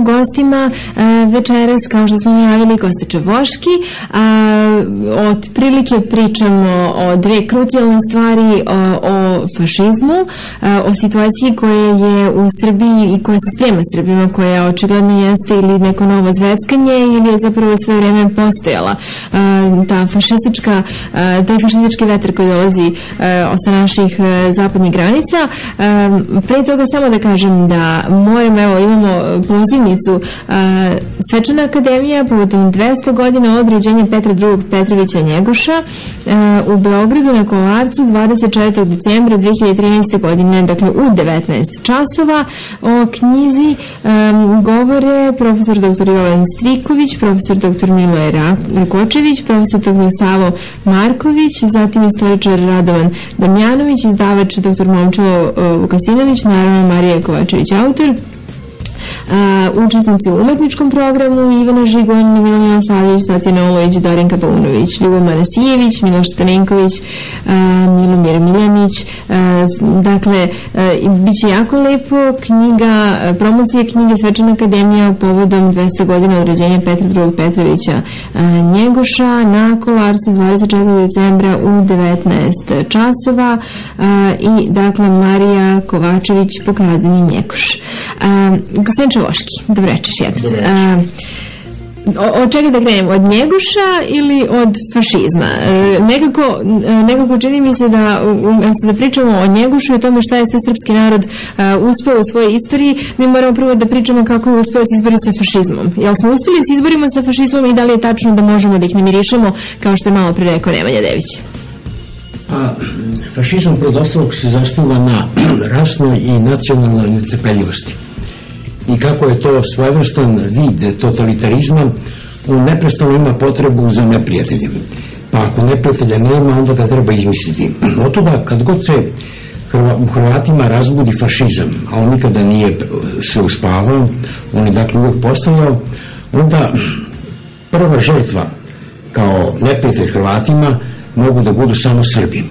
gostima večeras, kao što smo najavili, Kosta Čavoški. Otprilike pričamo o dve krucijalne stvari, o fašizmu, o situaciji koja je u Srbiji i koja se sprema Srbima, koja očigledno jeste ili neko novo zveckanje ili je zapravo sve vreme postojala taj fašistički vetar koji dolazi sa naših zapadnih granica. Pre toga samo da kažem da imamo pozivnicu Svečana akademija povodom 200 godina od rođenja Petra II. Petrovića Njegoša u Beogradu na Kolarcu 24. decembra 2013. godine, dakle u 19 časova. O knjizi govore profesor dr. Jovan Striković, profesor dr. Miloje Rakočević, profesor dr. Savo Marković, zatim istoričar Radovan Damjanović, izdavač dr. Momčilo Vukasinović, naravno Marija Kovačević, autor. Učesnici u umetničkom programu: Ivana Žigon, Milomila Savljević, Tatjana Olović, Darinka Paunović, Ljubomir Nasijević, Miloš Starenković, Milomir Miljanić. Dakle, bit će jako lepo. Promocija knjige Svečana akademija povodom 200 godina od rođenja Petra II. Petrovića Njegoša na Kolarcu 24. decembra u 19 časova. I dakle, Marija Kovačević, Pokradeni Njegoš. Gospodin Čavoški, dobro večer jedno. Od čega da krenemo? Od Njegoša ili od fašizma? Nekako čini mi se da pričamo o Njegošu i o tome šta je sve srpski narod uspeo u svojoj istoriji. Mi moramo prvo da pričamo kako je uspeo da se izbori sa fašizmom. Jel smo uspeli da se izborimo sa fašizmom i da li je tačno da možemo da ih namirišemo, kao što je malo pre rekao Nemanja Dević? Fašizam predostalog se zasniva na rasnoj i nacionalnoj netrpeljivosti. I kako je to svojevrstan vid totalitarizma, on neprestano ima potrebu za neprijateljem. Pa ako neprijatelja nema, onda ga treba izmisliti. Otuda, kad god se u Hrvatima razbudi fašizam, a on nikada nije se uspavao, on je dakle uvijek postojao, onda prva žrtva kao neprijatelj Hrvatima mogu da budu samo Srbi.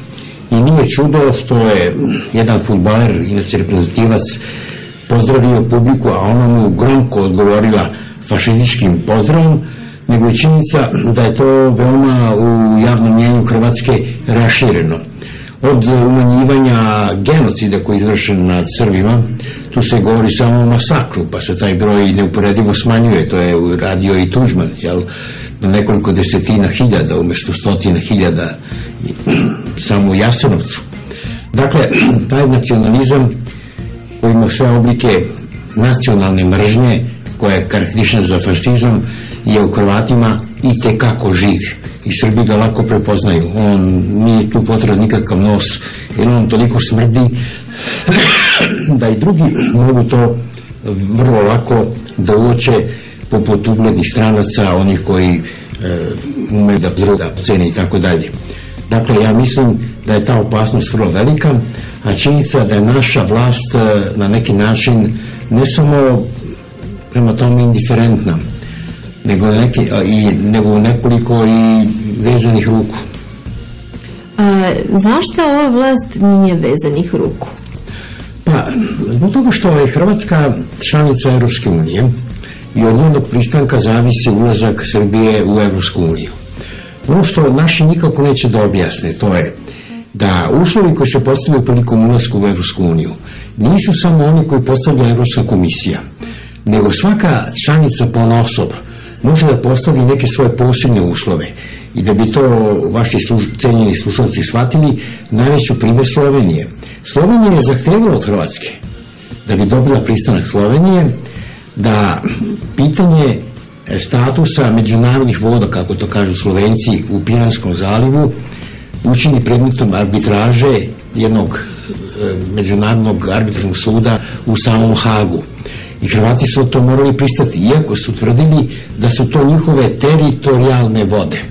I nije čudo što je jedan fudbaler, inače reprezentativac, pozdravio publiku, a ona mu gromko odgovorila fašističkim pozdravom, nego je činjenica da je to veoma u javnom mjenju Hrvatske rašireno. Od umanjivanja genocida koji je izvršen nad Srbima, tu se govori samo o masakru, pa se taj broj neuporedivo smanjuje, to je uradio i Tuđman, na nekoliko desetina hiljada umjesto stotina hiljada samo u Jasenovcu. Dakle, taj nacionalizam koji ima sve oblike nacionalne mržnje koja je karakteristična za fašizam je u Hrvatima i tekako živ i Srbi ga lako prepoznaju. On nije tu potreban nikakav nos jer on toliko smrdi da i drugi mogu to vrlo lako da uoče poput uglednih stranaca, onih koji umeju da cene i tako dalje. Dakle, ja mislim da je ta opasnost vrlo velika, a činjenica da je naša vlast na neki način ne samo prema tome indiferentna, nego nekoliko i vezanih ruku. Zašto ova vlast nije vezanih ruku? Pa, zbog toga što je Hrvatska članica Evropske unije i od njenog pristanka zavisi ulazak Srbije u Evropsku uniju. Ono što naši nikako neće da objasne, to je da uslovi koji se postavljaju prilikom ulaska u Evropsku uniju nisu samo oni koji postavlja Evropska komisija, nego svaka članica ponaosob može da postavi neke svoje posebne uslove. I da bi to vaši cenjeni slušalci shvatili, najveću primjer Slovenije. Slovenija je zahtevala od Hrvatske da bi dobila pristanak Slovenije da pitanje statusa međunarodnih voda, kako to kažu Slovenci, u Piranskom zalivu učini predmetom arbitraže jednog međunarodnog arbitražnog suda u samom Hagu. I Hrvati su to morali pristati, iako su tvrdili da su to njihove teritorijalne vode.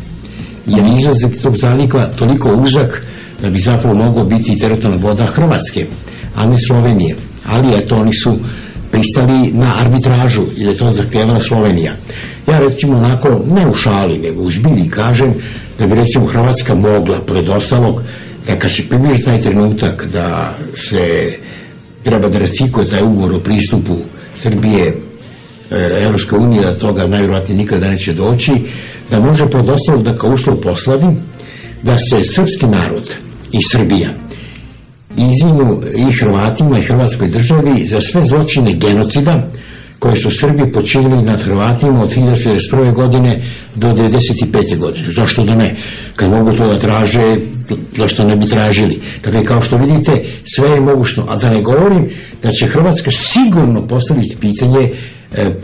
Jer izlazak tog zaliva toliko uzak da bi zapravo moglo biti teritorijalna voda Hrvatske, a ne Slovenije. Ali eto, oni su pristali na arbitražu, ili je to zahtevala Slovenija. Ja recimo onako, ne u šali, nego u zbilji kažem da bi recimo Hrvatska mogla, pored ostalog, da kad se približi taj trenutak da se treba da ratifikuje taj ugovor o pristupu Srbije Evropska unija, da toga najvjerojatnije nikada neće doći, da može pod osnovu da kao uslov poslavi da se srpski narod i Srbija izvinu i Hrvatima i Hrvatskoj državi za sve zločine genocida koje su Srbi počinili nad Hrvatima od 1941. godine do 1995. godine. Zašto da ne? Kad mogu to da traže, zašto ne bi tražili? Dakle, kao što vidite, sve je mogućno. A da ne govorim da će Hrvatska sigurno postaviti pitanje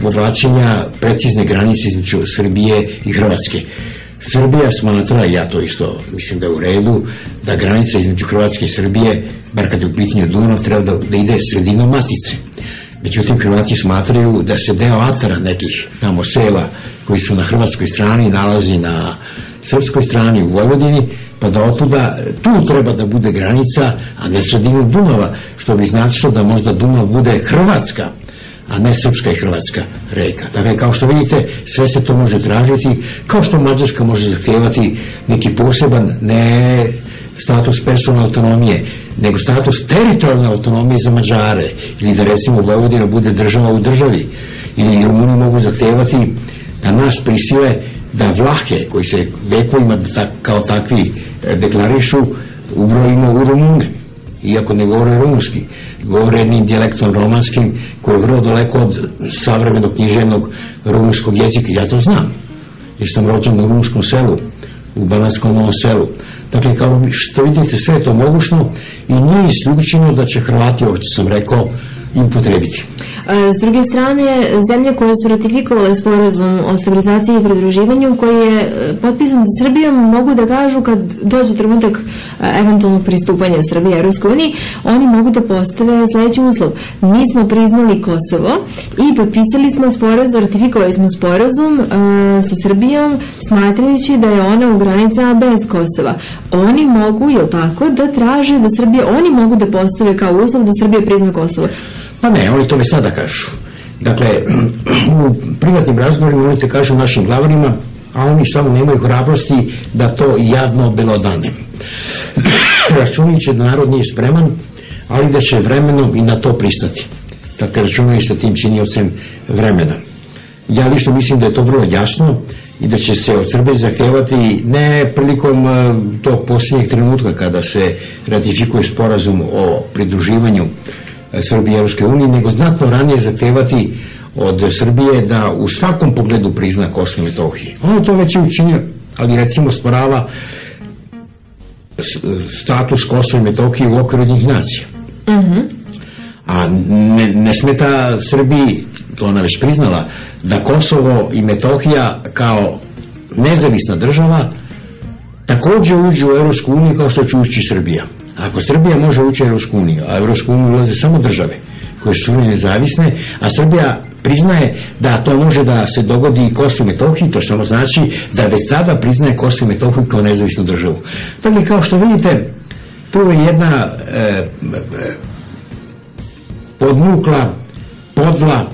povlačenja precizne granice između Srbije i Hrvatske. Srbija smatra, ja to isto mislim da je u redu, da granica između Hrvatske i Srbije, bar kad je u pitanju Dunav, treba da ide sredinom Matice. Međutim, Hrvati smatraju da se deo atara nekih tamo sela koji su na hrvatskoj strani nalazi na srpskoj strani u Vojvodini, pa da otuda tu treba da bude granica, a ne sredinom Dunava, što bi značilo da možda Dunav bude Hrvatska, a ne srpska i hrvatska reka. Dakle, kao što vidite, sve se to može tražiti, kao što Mađarska može zahtijevati neki poseban, ne status personalne autonomije, nego status teritorijalne autonomije za Mađare, ili da recimo Vojvodina bude država u državi, ili Rumuni mogu zahtijevati da nas prisile da Vlahe, koji se vekovima kao takvi deklarišu, ubrojimo u Rumune, iako ne govore rumunski, govore jednim dijalektom romanskim koji je vrlo daleko od savremenog književnog rumunskog jezika. Ja to znam, jer sam rođen u rumunskom selu, u Banatskom Novom Selu. Dakle, kao što vidite, sve je to mogućno i nije isključeno da će Hrvati, ovo što sam rekao, im potrebiti. S druge strane, zemlje koje su ratifikovale sporazum o stabilizaciji i pridruživanju koji je potpisan sa Srbijom mogu da kažu kad dođe trenutak eventualnog pristupanja Srbije Evropskoj uniji, oni mogu da postave sledeći uslov. Mi smo priznali Kosovo i potpisali smo sporazum, ratifikovali smo sporazum sa Srbijom smatrajući da je ona u granicama bez Kosova. Oni mogu, jel tako, da traže da Srbija, oni mogu da postave kao uslov da Srbija prizna Kosovo. Pa ne, oni to već sada kažu. Dakle, u privatnim razgovorima oni te kažu našim glavarima, a oni samo nemaju hrabrosti da to javno obelodane. Računajući da narod nije spreman, ali da će vremenom i na to pristati. Dakle, računaju sa tim činiocem vremena. Ja lično mislim da je to vrlo jasno i da će se od Srbije zahtevati ne prilikom tog posljednjeg trenutka kada se ratifikuje sporazum o pridruživanju Srbije i Evropske unije, nego znatno ranije zahtevati od Srbije da u svakom pogledu prizna Kosovo i Metohiju. Ono to već je učinio, ali recimo sporava status Kosova i Metohije u okviru Ujedinjenih nacija. A ne smeta Srbiji, to ona već priznala, da Kosovo i Metohija kao nezavisna država također uđu u Evropsku uniju kao što će ući Srbija. Ako Srbija može ući u Evropsku uniju, a Evropsku uniju ulaze samo države koje su nezavisne, a Srbija priznaje da to može da se dogodi i Kosovo i Metohiji, to samo znači da već sada priznaje Kosovo i Metohiju kao nezavisnu državu. Dakle, kao što vidite, tu je jedna podmukla, podla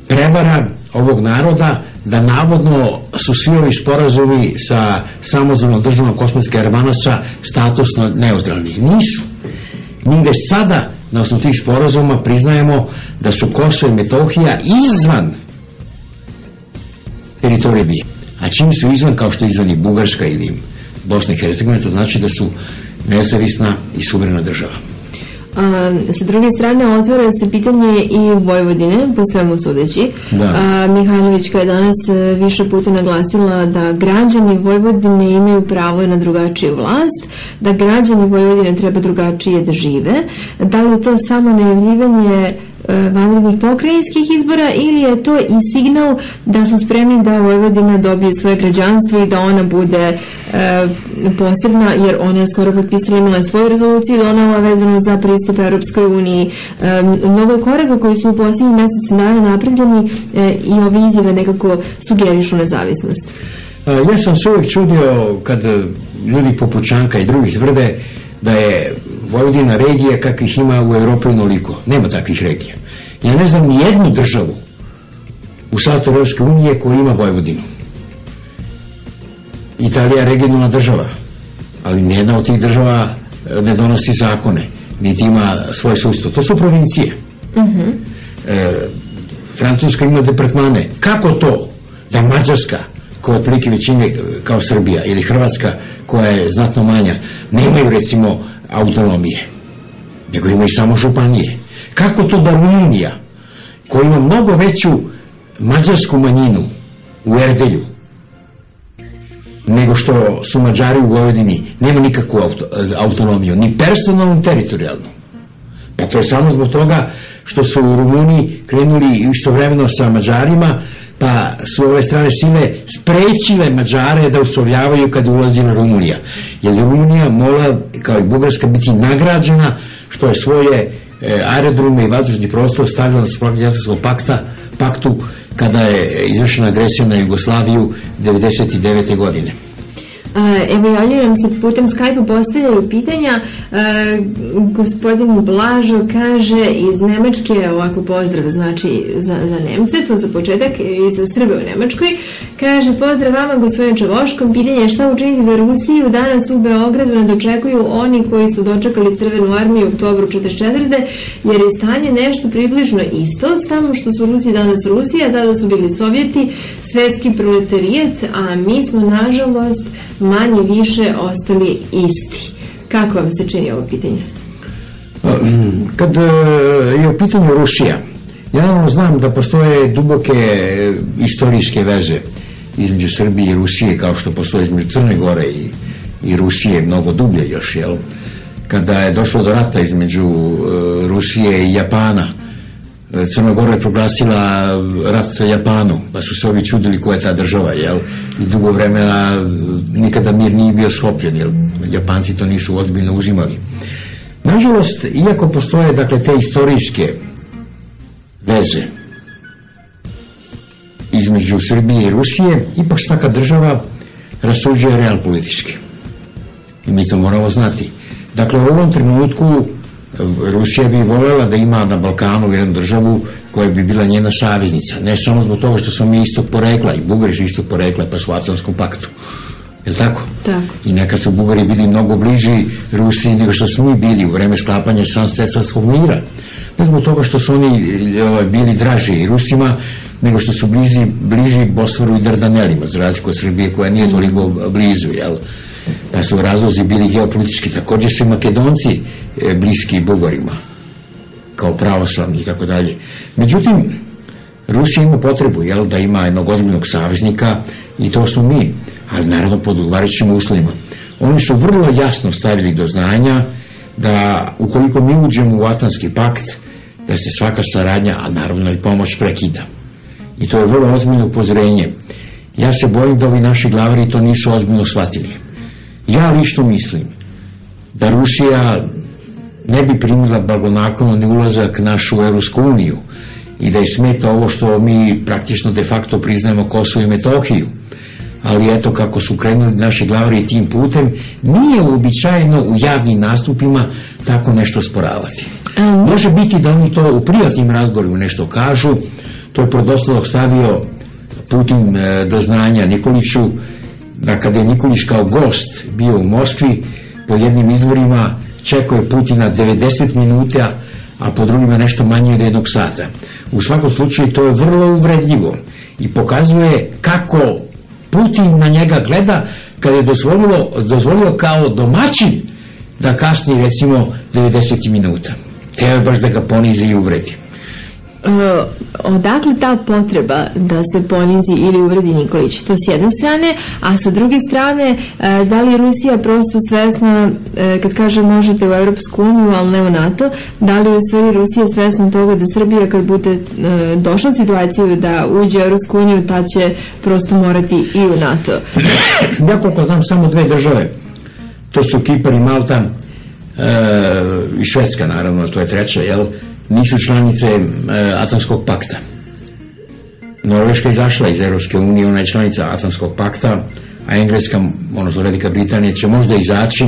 prevara ovog naroda da navodno su svi ovi sporazumi sa samozvanom državom Kosmetske Armanasa statusno neutralni. Nisu. Mi već sada na osnovu tih sporazuma priznajemo da su Kosovo i Metohija izvan teritorije BiH. A čim su izvan, kao što je izvan i Bugarska ili Bosna i Hercegovina, to znači da su nezavisna i suverena država. Sa druge strane, otvara se pitanje i Vojvodine, po svemu sudeći. Mihajlovićka je danas više puta naglasila da građani Vojvodine imaju pravo na drugačiju vlast, da građani Vojvodine treba drugačije da žive. Da li je to samo najavljivanje vanrednih pokrajinskih izbora ili je to i signal da su spremni da Vojvodina dobije svoje građanstvo i da ona bude posebna, jer ona je skoro potpisala, imala svoju rezoluciju donela vezano za pristup Europskoj uniji. Mnogo koraka koji su u posljednjih mesec dana napravljeni i ove izjave nekako sugerišu nezavisnost. Ja sam se uvijek čudio kad ljudi poput Čanka i drugih tvrde da je Vojvodina regija kakvih ima u Europi onoliko. Nema takvih regija. Ja ne znam ni jednu državu u sastavu Europske unije koja ima Vojvodinu. Italija je regionalna država, ali nijedna od tih država ne donosi zakone, niti ima svoje sudstvo. To su provincije. Francuska ima departmane. Kako to da Mađarska, koja je otprilike većine kao Srbija, ili Hrvatska, koja je znatno manja, nemaju recimo autonomije, nego imaju samo županije? Kako to da Rumunija, koja ima mnogo veću mađarsku manjinu u Erdelju, nego što su Mađari u Vojvodini, nema nikakvu autonomiju, ni personalnu, ni teritorijalnu? Pa to je samo zbog toga što su u Rumuniji krenuli istovremeno sa Mađarima, pa su ove strane sile sprečile Mađare da uslovljavaju kad je ulazila Rumunija. Jer Rumunija mora, kao i Bugarska, biti nagrađena što je svoje aerodrome i vazdušni prostor stavila na Sjevernoatlantskog paktu kada je izvršena agresija na Jugoslaviju 1999. godine. Evo, javljaju nam se putem Skype-a, postavljaju pitanja. Gospodin Blažo kaže iz Nemačke, ovako pozdrav znači za Nemce, to za početak, i za Srbe u Nemačkoj. Kaže, pozdrav vama gospodine Čavoškom, pitanje je šta učiniti da Rusiju danas u Beogradu ne dočekuju oni koji su dočekali Crvenu armiju u oktobru 1944. jer je stanje nešto približno isto, samo što su Rusi danas Rusija, tada su bili Sovjeti, svetski proletarijat, a mi smo nažalost manje više ostali isti. Kako vam se čini ovo pitanje? Kad je u pitanju Rusija, ja znam da postoje duboke istorijske veze između Srbije i Rusije, kao što postoje između Crne Gore i Rusije, mnogo dublje još, jel? Kada je došlo do rata između Rusije i Japana, Crna Gora je proglasila rat sa Japanu, pa su se ovi čudili koja je ta država, jel? I dugo vremena nikada mir nije bio sklopljen, jel? Japanci to nisu ozbiljno uzimali. Nažalost, iako postoje, dakle, te istorijske veze između Srbije i Rusije, ipak svaka država rasuđuje realpolitički. I mi to moramo znati. Dakle, u ovom trenutku Rusija bi voljela da ima na Balkanu jednu državu koja bi bila njena saveznica. Ne samo zbog toga što smo mi istog porekla, i Bugari su istog porekla, pa su u Atlantskom paktu. Je li tako? Tako. I neka su Bugari bili mnogo bliži Rusiji nego što smo mi bili u vreme sklapanja Sanstefanskog mira. Ne zbog toga što su oni bili draži Rusima, nego što su bliži Bosforu i Dardanelima, za razliku od Srbije koja nije toliko blizu, jel? Pa su razlozi bili geopolitički. Također su Makedonci bliski Bugarima, kao pravoslavni i tako dalje. Međutim, Rusija ima potrebu, jel, da ima jednog ozbiljnog saveznika, i to smo mi, ali naravno pod odgovarajućim uslovima. Oni su vrlo jasno stavili do znanja da ukoliko mi uđemo u Atlantski pakt, da se svaka saradnja, a naravno i pomoć, prekida. I to je vrlo ozbiljno upozorenje. Ja se bojim da ovi naši glavari to nisu ozbiljno shvatili. Ja lično mislim da Rusija ne bi primila blagonaklono ni ulazak naš u Evropsku uniju i da je smeta ovo što mi praktično de facto priznajemo Kosovo i Metohiju. Ali eto, kako su krenuli naši glavari tim putem, nije uobičajeno u javnim nastupima tako nešto sporavati. Može biti da oni to u privatnim razgovorima nešto kažu. To je pod ostalog stavio Putin do znanja Nikoliću, da kada je Nikolić kao gost bio u Moskvi, po jednim izvorima čekao je Putina 90 minuta, a po drugima nešto manje od 1 sata. U svakom slučaju to je vrlo uvredljivo i pokazuje kako Putin na njega gleda kada je dozvolio kao domaćin da kasni recimo 90 minuta. Teo je baš da ga ponizi i uvredi. Odakle ta potreba da se ponizi ili uvredi Nikolić? To s jedne strane, a sa druge strane, da li je Rusija prosto svesna, kad kaže možete u Europsku uniju, ali ne u NATO, da li je u stvari Rusija svesna toga da Srbija kad bude došla u situaciju da uđe u Europsku uniju, ta će prosto morati i u NATO? Ja koliko znam samo 2 države, to su Kipar i Malta, i Švedska naravno, to je 3, jel? Nisu članice Atlantskog pakta. Norveška je izašla iz Europske unije, ona je članica Atlantskog pakta, a Engleska, odnosno Velika Britanija, će možda izaći,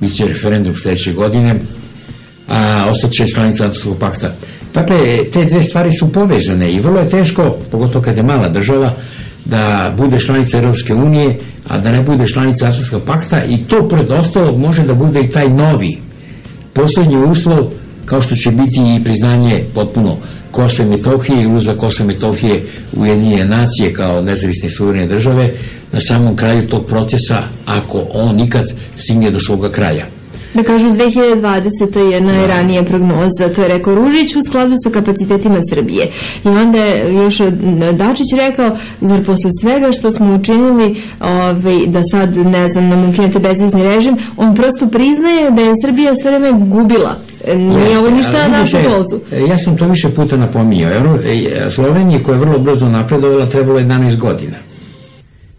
bit će referendum sljedeće godine, a ostaće članica Atlantskog pakta. Dakle, te 2 stvari su povezane i vrlo je teško, pogotovo kad je mala država, da bude članica Europske unije, a da ne bude članica Atlantskog pakta, i to pred ostalog može da bude i taj novi posljednji uslov, kao što će biti i priznanje potpuno Kosova i Metohije i ulazak Kosova i Metohije u Ujedinjene nacije kao nezavisne i suverene države na samom kraju tog procesa, ako on nikad stigne do svoga kraja. Da kažu 2020. je najranija prognoza, to je rekao Ružić u skladu sa kapacitetima Srbije. I onda je još Dačić rekao, zar posle svega što smo učinili da sad, ne znam, nam ukinete bezvizni režim, on prosto priznaje da je Srbija sve vreme gubila. Nije ovo ništa našu polzu. Ja sam to više puta napominjao. Slovenija koja je vrlo brzo napredovala trebalo 11 godina.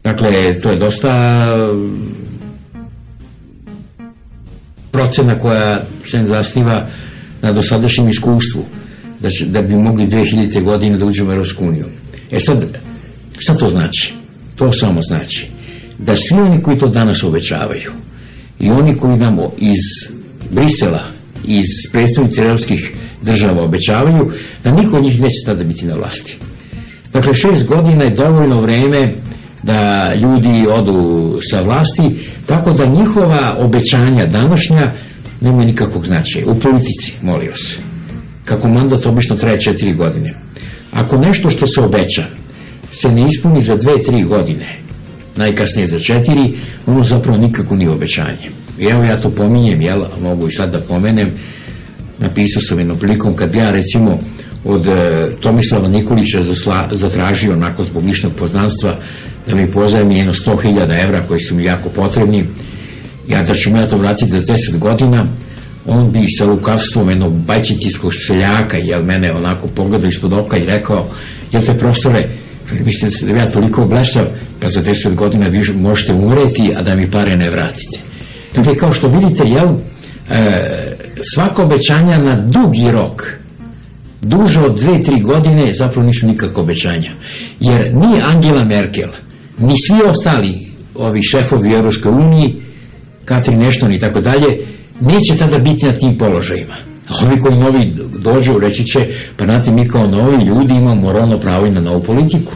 Dakle, to je dosta procena koja se zasniva na dosadašnjem iskustvu, da bi mogli 2000. godine da uđemo u Europsku uniju. Sad, šta to znači? To samo znači da svi oni koji to danas obećavaju i oni koji nam iz Brisela, iz predstavnici europskih država obećavaju, da niko od njih neće tada biti na vlasti. Dakle, 6 godina je dovoljno vreme da ljudi odu sa vlasti, tako da njihova obećanja današnja nema nikakvog značaja. U politici, molio se, kako mandat obično traje 4 godine. Ako nešto što se obeća se ne ispuni za 2-3 godine, najkasnije za 4, ono zapravo nikako nije obećanje. I evo ja to pominjem, mogu i sad da pomenem, napisao sam jednom prilikom kad bi ja recimo od Tomislava Nikolića zatražio onako zbog ličnog poznanstva da mi pozajmi jedno 100.000 evra koji su mi jako potrebni, da ću mu ja to vratiti za 10 godina, on bi sa lukavstvom jednog bajčetijskog seljaka mene onako pogledao ispod oka i rekao, jel te profesore, mislite da ja toliko blesav, pa za 10 godina vi možete umreti, a da mi pare ne vratite. Dakle, kao što vidite, svako obećanja na dugi rok, duže od 2-3 godine, zapravo nisu nikakve obećanja. Jer ni Angela Merkel, ni svi ostali ovi šefovi u Europskoj uniji, Katrin Ashton i tako dalje, neće tada biti na tim položajima. A ovi koji novi dođu reći će, pa znate, mi kao novi ljudi imamo moralno pravo i na novu politiku.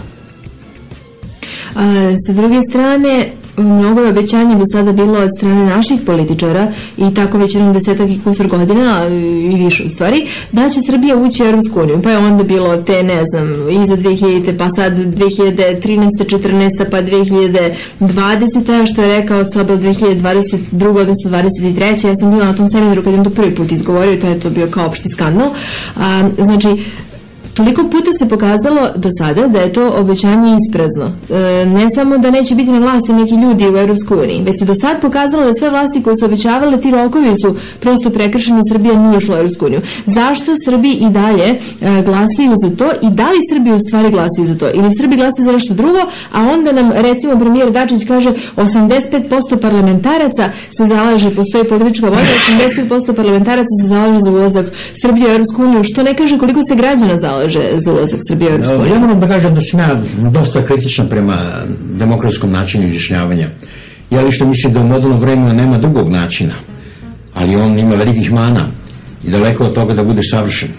Sa druge strane, mnogo je obećanje do sada bilo od strane naših političara i tako već jednom 10 i kusur godina i više u stvari, da će Srbija ući u Europsku uniju. Pa je onda bilo te, ne znam, iza 2000, pa sad 2013. 14. pa 2020. što je rekao od Sobel 2022. odnosno 23. Ja sam bila na tom seminaru kad je to prvi put izgovorio, to je to bio kao opšti skandal. Znači, toliko puta se pokazalo do sada da je to obećanje isprazno. Ne samo da neće biti na vlasti neki ljudi u Europskoj uniji, već se do sad pokazalo da sve vlasti koje su obećavale, ti rokovi su prosto prekršeni, Srbija nije ušla u Europsku uniju. Zašto Srbi i dalje glasaju za to i da li Srbi u stvari glasaju za to? Ili Srbi glasaju za nešto drugo, a onda nam recimo premijer Dačić kaže 85% parlamentaraca se zalaže, postoji politička volja, 85% parlamentaraca se zalaže za ulazak Srbije u Europsku uniju, što ne kaže koliko se građana zalaže za ulazak Srbije u Europsku uniju. Ja moram da kažem da sam ja dosta kritičan prema demokratskom načinu izjašnjavanja. Ja lično mislim da u modernom vremenu nema drugog načina, ali on ima velikih mana i daleko od toga da bude savršen.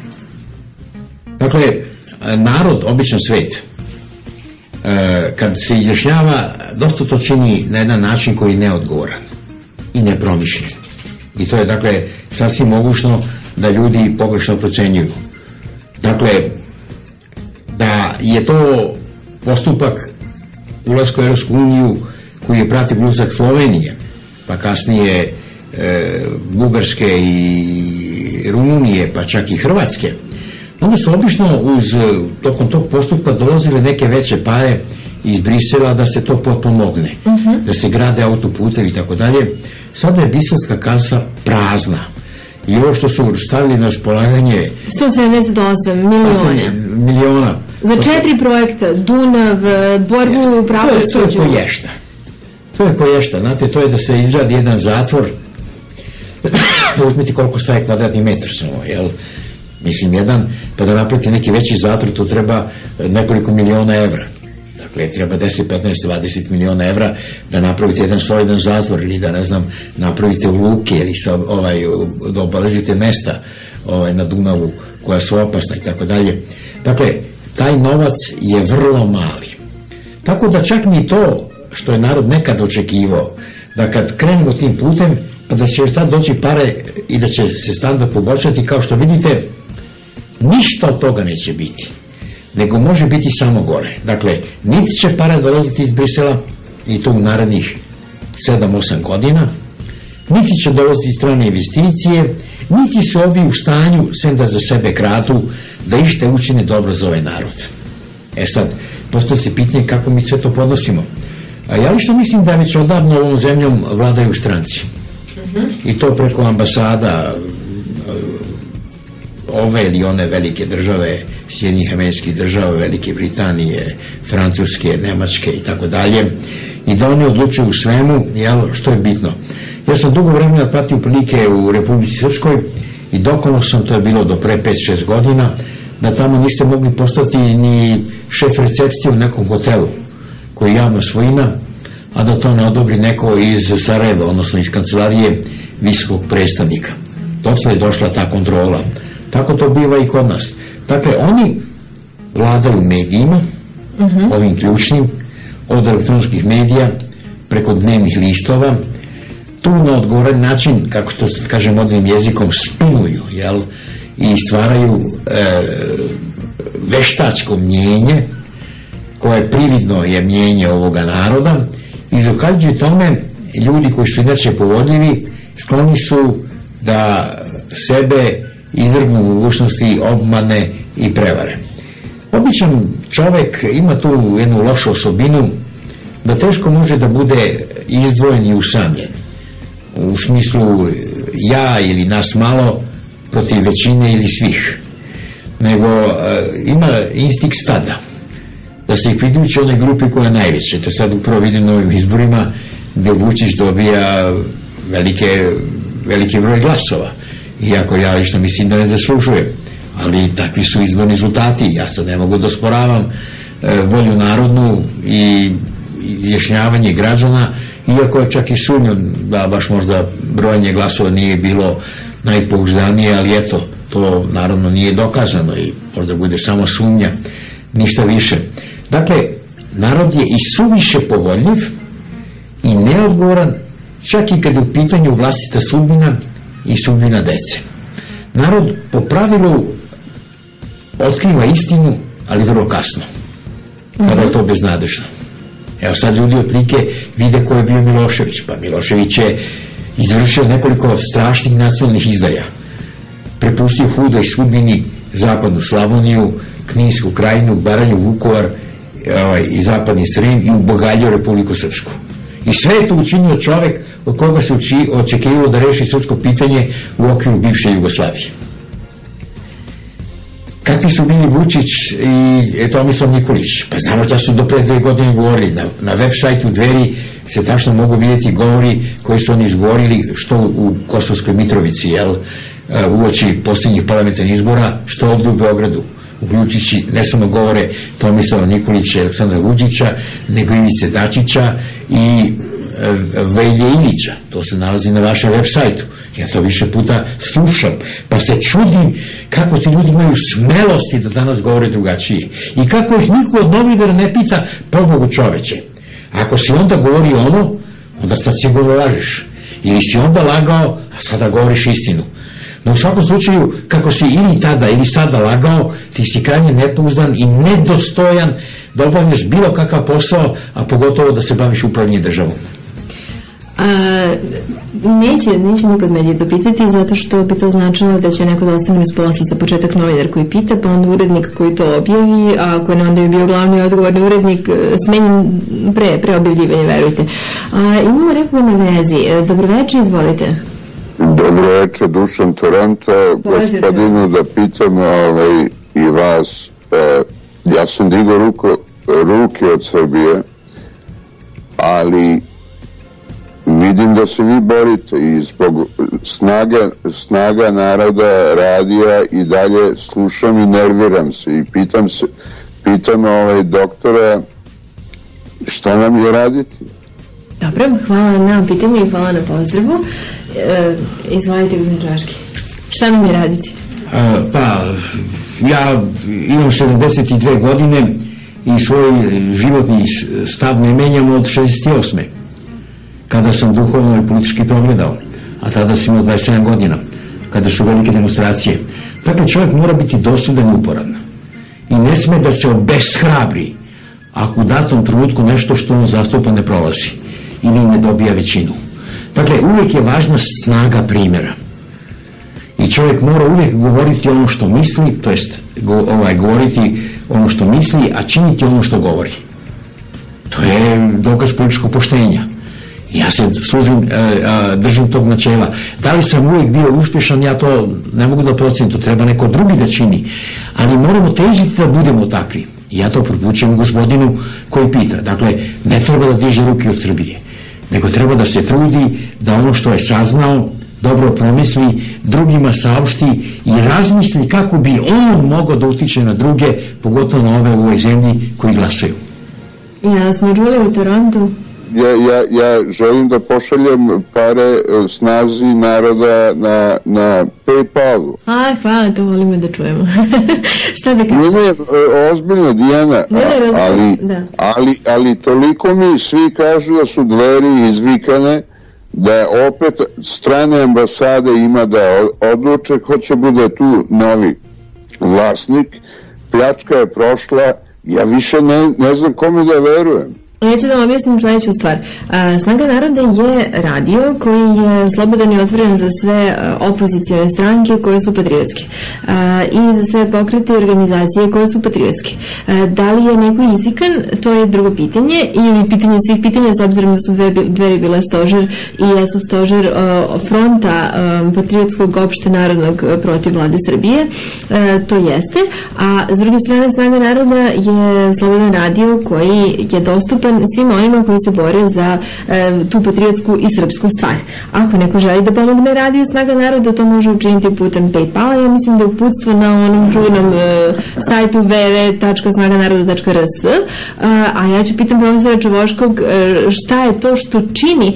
Dakle, narod, običan svet, kad se izjašnjava, dosta to čini na jedan način koji je neodgovoran i nepromišljen. I to je, dakle, sasvim mogućno da ljudi pogrešno procenjuju. Dakle, da je to postupak ulaska u Europsku uniju koji je pratio ulazak Slovenije, pa kasnije Bugarske i Rumunije, pa čak i Hrvatske, onda su obično tokom tog postupka dolazile neke veće pare iz Brisela da se to potpomogne, da se grade autoputevi i tako dalje. Sada je briselska kasa prazna. I ovo što su stavili na raspolaganje 178 miliona za 4 projekta, Dunav, borbu u pravo suđu. To je koješta, znate, to je da se izradi jedan zatvor, uzmite koliko staje kvadratni metar samo, mislim jedan, pa da napravite neki veći zatvor, to treba nekoliko miliona evra. Dakle, treba 10, 15, 20 miliona evra da napravite jedan solidan zatvor ili da, ne znam, napravite luke ili da obeležite mesta na Dunavu koja su opasna i tako dalje. Dakle, taj novac je vrlo mali. Tako da čak ni to što je narod nekad očekivao, da kad krenemo tim putem, pa da će još tad doći pare i da će se standard poboljšati, kao što vidite, Ništa od toga neće biti, nego može biti samo gore. Dakle, niti će para dolaziti iz Brisela, i to u narednih 7-8 godina, niti će dolaziti strane investicije, niti su ovi u stanju, sem da za sebe kradu, da ište učine dobro za ovaj narod. Sad, postoji se pitanje kako mi sve to podnosimo. Ja lično mislim da već odavno ovom zemljom vladaju stranci. I to preko ambasada ove ili one velike države, Sjedinjenih Američkih Država, Velike Britanije, Francuske, Nemačke i tako dalje. I da oni odlučuju u svemu, što je bitno. Ja sam dugo vremena pratio prilike u Republici Srpskoj i dokono sam, to je bilo do pre 5-6 godina, da tamo niste mogli postati ni šef recepcije u nekom hotelu koji je javna svojina, a da to ne odobri neko iz Sarajeva, odnosno iz kancelarije visokog predstavnika. Dotle je došla ta kontrola. Tako to biva i kod nas. Dakle, oni vladaju medijima, ovim ključnim, od elektronskih medija, preko dnevnih listova, tu na odgovoran način, kako to kažem modernim jezikom, spinuju, i stvaraju veštačko mnjenje, koje prividno je mnjenje ovoga naroda, i zahvaljujući tome ljudi koji su inače povodljivi skloni su da sebe izvrgnu mogućnosti obmane i prevare. Običan čovek ima tu jednu lošu osobinu da teško može da bude izdvojen i usamljen, u smislu ja ili nas malo protiv većine ili svih, nego ima instinkt stada, da se priključi onoj grupi koja je najveća. To sad upravo vidim na ovim izborima gde Vučić dobija veliki broj glasova, iako ja lično mislim da ne zaslužuje, ali takvi su izborni rezultati. Ja sad ne mogu da osporavam volju narodnu i izjašnjavanje građana, iako je čak i sumnjam da baš možda brojanje glasova nije bilo najpouzdanije, ali eto, to naravno nije dokazano i možda bude samo sumnja, ništa više. Dakle, narod je i suviše povodljiv i neodgovoran, čak i kad je u pitanju vlastita sudbina i sudbina dece. Narod po pravilu otkriva istinu, ali vrlo kasno, kada je to beznadežno. Evo sad ljudi otprilike vide ko je bio Milošević. Pa Milošević je izvršio nekoliko strašnih nacionalnih izdaja. Prepustio hudoj sudbini zapadnu Slavoniju, Kninsku krajinu, Baranju, Vukovar i zapadni Srem i ubogaljio Republiku Srpsku. I sve je to učinio čovek od koga se očekivalo da reši srpsko pitanje u okviru bivše Jugoslavije. Kakvi su bili Vučić i Tomislav Nikolić? Pa znamo da su do pre 2 godine govorili. Na web sajtu Dveri se tačno mogu vidjeti govori koji su oni izgovorili, što u Kosovskoj Mitrovici, uoči posljednjih parlamentarnih izbora, što ovdje u Beogradu, uključujući ne samo govore Tomislava Nikolića i Aleksandra Vučića, nego i Ivice Dačića i Velje Ilića. To se nalazi na vašem web sajtu. Ja to više puta slušam, pa se čudim kako ti ljudi imaju smelosti da danas govore drugačije. I kako ih niko od novinara ne pita, pobogu čoveče. Ako si onda govorio ono, onda sad sigurno lažeš. Ili si onda lagao, a sada govoriš istinu. No u svakom slučaju, kako si ili tada ili sada lagao, ti si krajnje nepouzdan i nedostojan da obavljaš bilo kakav posao, a pogotovo da se baviš upravljanjem državom. Neće nikad medije to pitati, zato što bi to značilo da će neko da ostane bez posla, za početak novinar koji pita, pa onda urednik koji to objavi, a ako ne, onda bi bio glavni odgovorni urednik smenjen pre objavljivanja, verujte. Imamo nekoga na vezi. Dobroveče, izvolite. Dobroveče, Dušan Toronto. Gospodinu da pitam i vas, ja sam digao ruke od Srbije, ali vidim da se vi borite i zbog snaga naroda, radija i dalje slušam i nerviram se i pitam doktora šta nam je raditi. Dobro, hvala na pitanju i hvala na pozdravu. Izvolite, gospodin Čaški. Šta nam je raditi? Pa, ja imam 72 godine i svoj životni stav ne menjam od 68. kada sam duhovno i politički progledao, a tada sam imao 27 godina, kada su velike demonstracije. Dakle, čovjek mora biti dosljedan i uporan i ne sme da se obeshrabri ako u datom trenutku nešto što on zastupa ne prolazi ili ne dobija većinu. Dakle, uvijek je važna snaga primjera i čovjek mora uvijek govoriti ono što misli, to jest govoriti ono što misli, a činiti ono što govori. To je dokaz političkog poštenja. Ja se držim tog načela. Da li sam uvijek bio uspješan, ja to ne mogu da procijenim, to treba neko drugi da čini, ali moramo težiti da budemo takvi. Ja to prepućujem gospodinu koji pita. Dakle, ne treba da diže ruke od Srbije, nego treba da se trudi da ono što je saznao dobro promisli, drugima saopšti i razmisli kako bi on mogao da utiče na druge, pogotovo na ove u ovoj zemlji koji glasaju. Ja smo čuli u Torontu. Ja želim da pošaljem pare Snazi naroda na PayPalu. Hvala, to volimo da čujemo. Šta da kažem? Ne, ozbiljno, Dijana, ali toliko mi svi kažu da su dveri izvikane, da opet strane ambasade ima da odluče ko će bude tu novi vlasnik. Pljačka je prošla, ja više ne znam kome da verujem. Ja ću da vam objasnim sljedeću stvar. Snaga naroda je radio koji je slobodan i otvoren za sve opozicijone stranke koje su patriotske i za sve pokrete i organizacije koje su patriotske. Da li je neko izvikan, to je drugo pitanje, ili pitanje svih pitanja, s obzirom da su dveri bile stožer i jesu stožer fronta patriotskog opšte narodnog protiv vlade Srbije, to jeste, a s druge strane Snaga naroda je slobodan radio koji je dostupan svima onima koji se bore za tu patriotsku i srpsku stvar. Ako neko želi da pomogne radiju Snaga naroda, to može učiniti putem PayPala. Ja mislim da je uputstvo na onom čuvenom sajtu www.snaganaroda.rs, a ja ću pitam profesora Čavoškog šta je to što čini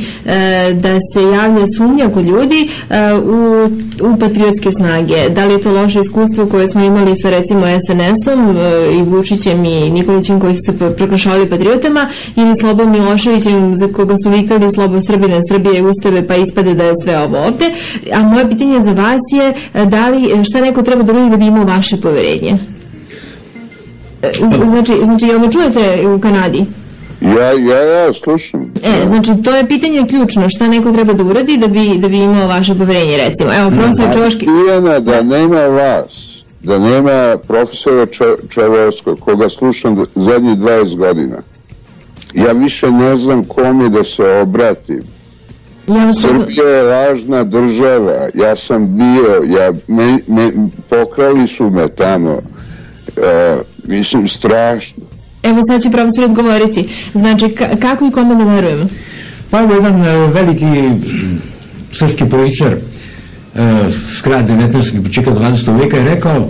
da se javlja sumnja kod ljudi u patriotske snage. Da li je to loše iskustvo koje smo imali sa recimo SNS-om i Vučićem i Nikolićem koji su se proglašavali patriotama, ili Slobom Miloševićem za koga su vikali Slobo Srbina, Srbije ustave, pa ispade da je sve ovo ovde. A moje pitanje za vas je šta neko treba da uradi da bi imao vaše poverenje? Znači, jel me čujete u Kanadi? Ja slušam. Znači, to je pitanje ključno. Šta neko treba da uradi da bi imao vaše poverenje, recimo? Evo, profesor Čavoški... Da nema vas, da nema profesora Čavoškog, koga slušam zadnjih 20 godina. Ja više ne znam kome da se obratim. Srbija je lažna država. Ja sam bio, pokrali su me tamo. Mislim, strašno. Evo sad će profesor odgovoriti. Znači, kako i kome da verujemo? Pa evo jedan veliki srpski političar s kraja 19. početka 20. veka je rekao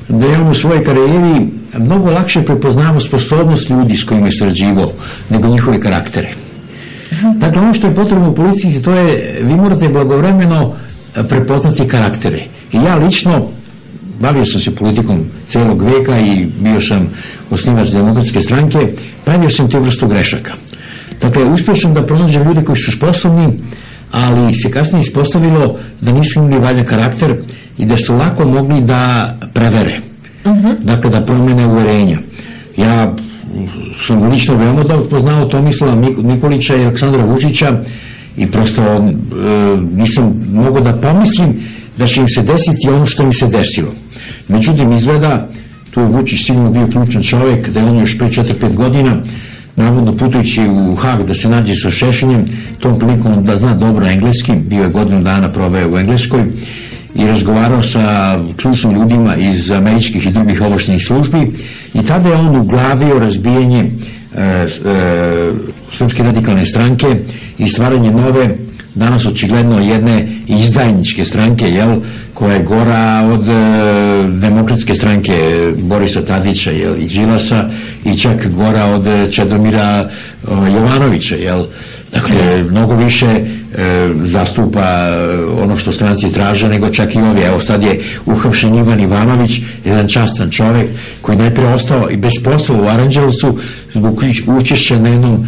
da je on u svojoj karijeri mnogo lakše prepoznao sposobnost ljudi s kojima je sarađivao nego njihove karaktere. Dakle, ono što je potrebno u politici, to je, vi morate blagovremeno prepoznati karaktere. I ja lično bavio sam se politikom celog veka i bio sam osnivač Demokratske stranke, pravio sam te vrstu grešaka. Dakle, uspio sam da pronađem ljude koji su sposobni, ali se kasnije ispostavilo da nisu imali valjan karakter i da su lako mogli da prevere. Dakle, da promene uverenja. Ja sam lično veoma dobro poznao Tomislava Nikolića i Aleksandra Vučića i prosto nisam mogao da pomislim da će im se desiti ono što im se desilo. Međutim, izgleda, tu je Vučić sigurno bio ključan čovjek, da je on još pre 4-5 godina, navodno putujući u Hag da se nađe sa Šešeljem, tom prilikom da zna dobro engleski, bio je godinu dana proveo u Engleskoj i razgovarao sa ključnim ljudima iz američkih i drugih obaveštajnih službi i tada je on uglavio razbijanje Srpske radikalne stranke i stvaranje nove, danas očigledno jedne izdajničke stranke, koja je gora od Demokratske stranke Borisa Tadića i Đilasa i čak gora od Čedomira Jovanovića, dakle, mnogo više zastupa ono što stranci traže nego čak i ovi. Evo, sad je uhapšen Ivan Ivanović, jedan častan čovjek koji najprije ostao i bez posla u Aranđelovcu zbog učešća na jednom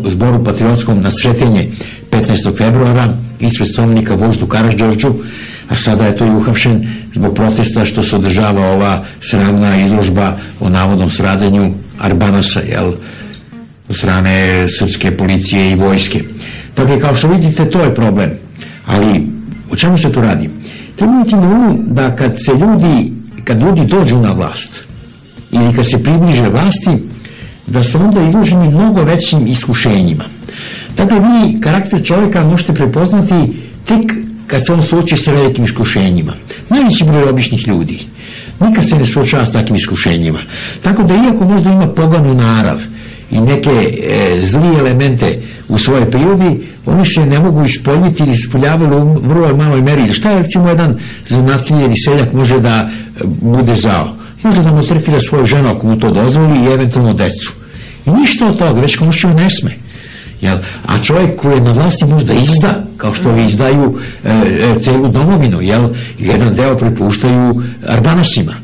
zboru patriotskom na Sretenje 15. februara ispred spomenika voždu Karađorđu. a sada je to i uhapšen zbog protesta što se održava ova sramna izložba o navodnom stradanju Arbanasa, od strane srpske policije i vojske. Dakle, kao što vidite, to je problem. Ali, o čemu se tu radi? Treba imati na umu da kad ljudi dođu na vlast ili kad se približe vlasti, da su onda izloženi mnogo većim iskušenjima. Dakle, vi karakter čovjeka možete prepoznati tek kad se on suoči sa velikim iskušenjima. Najveći broj običnih ljudi nikad se ne suočava s takvim iskušenjima. Tako da, iako možda ima poganu narav i neke zli elemente u svojoj prirodi, oni se ne mogu ispoljiti ili ispoljavaju u vrlo maloj meri. Šta je, recimo, jedan zanatlija ili seljak može da bude zao? Može da maltretira svoju ženu ako mu to dozvoli i eventualno decu. I ništa od toga, već komšiju ne sme. A čovjek koji je na vlasti možda izda, kao što ovi izdaju celu domovinu, jedan deo prepuštaju Arbanasima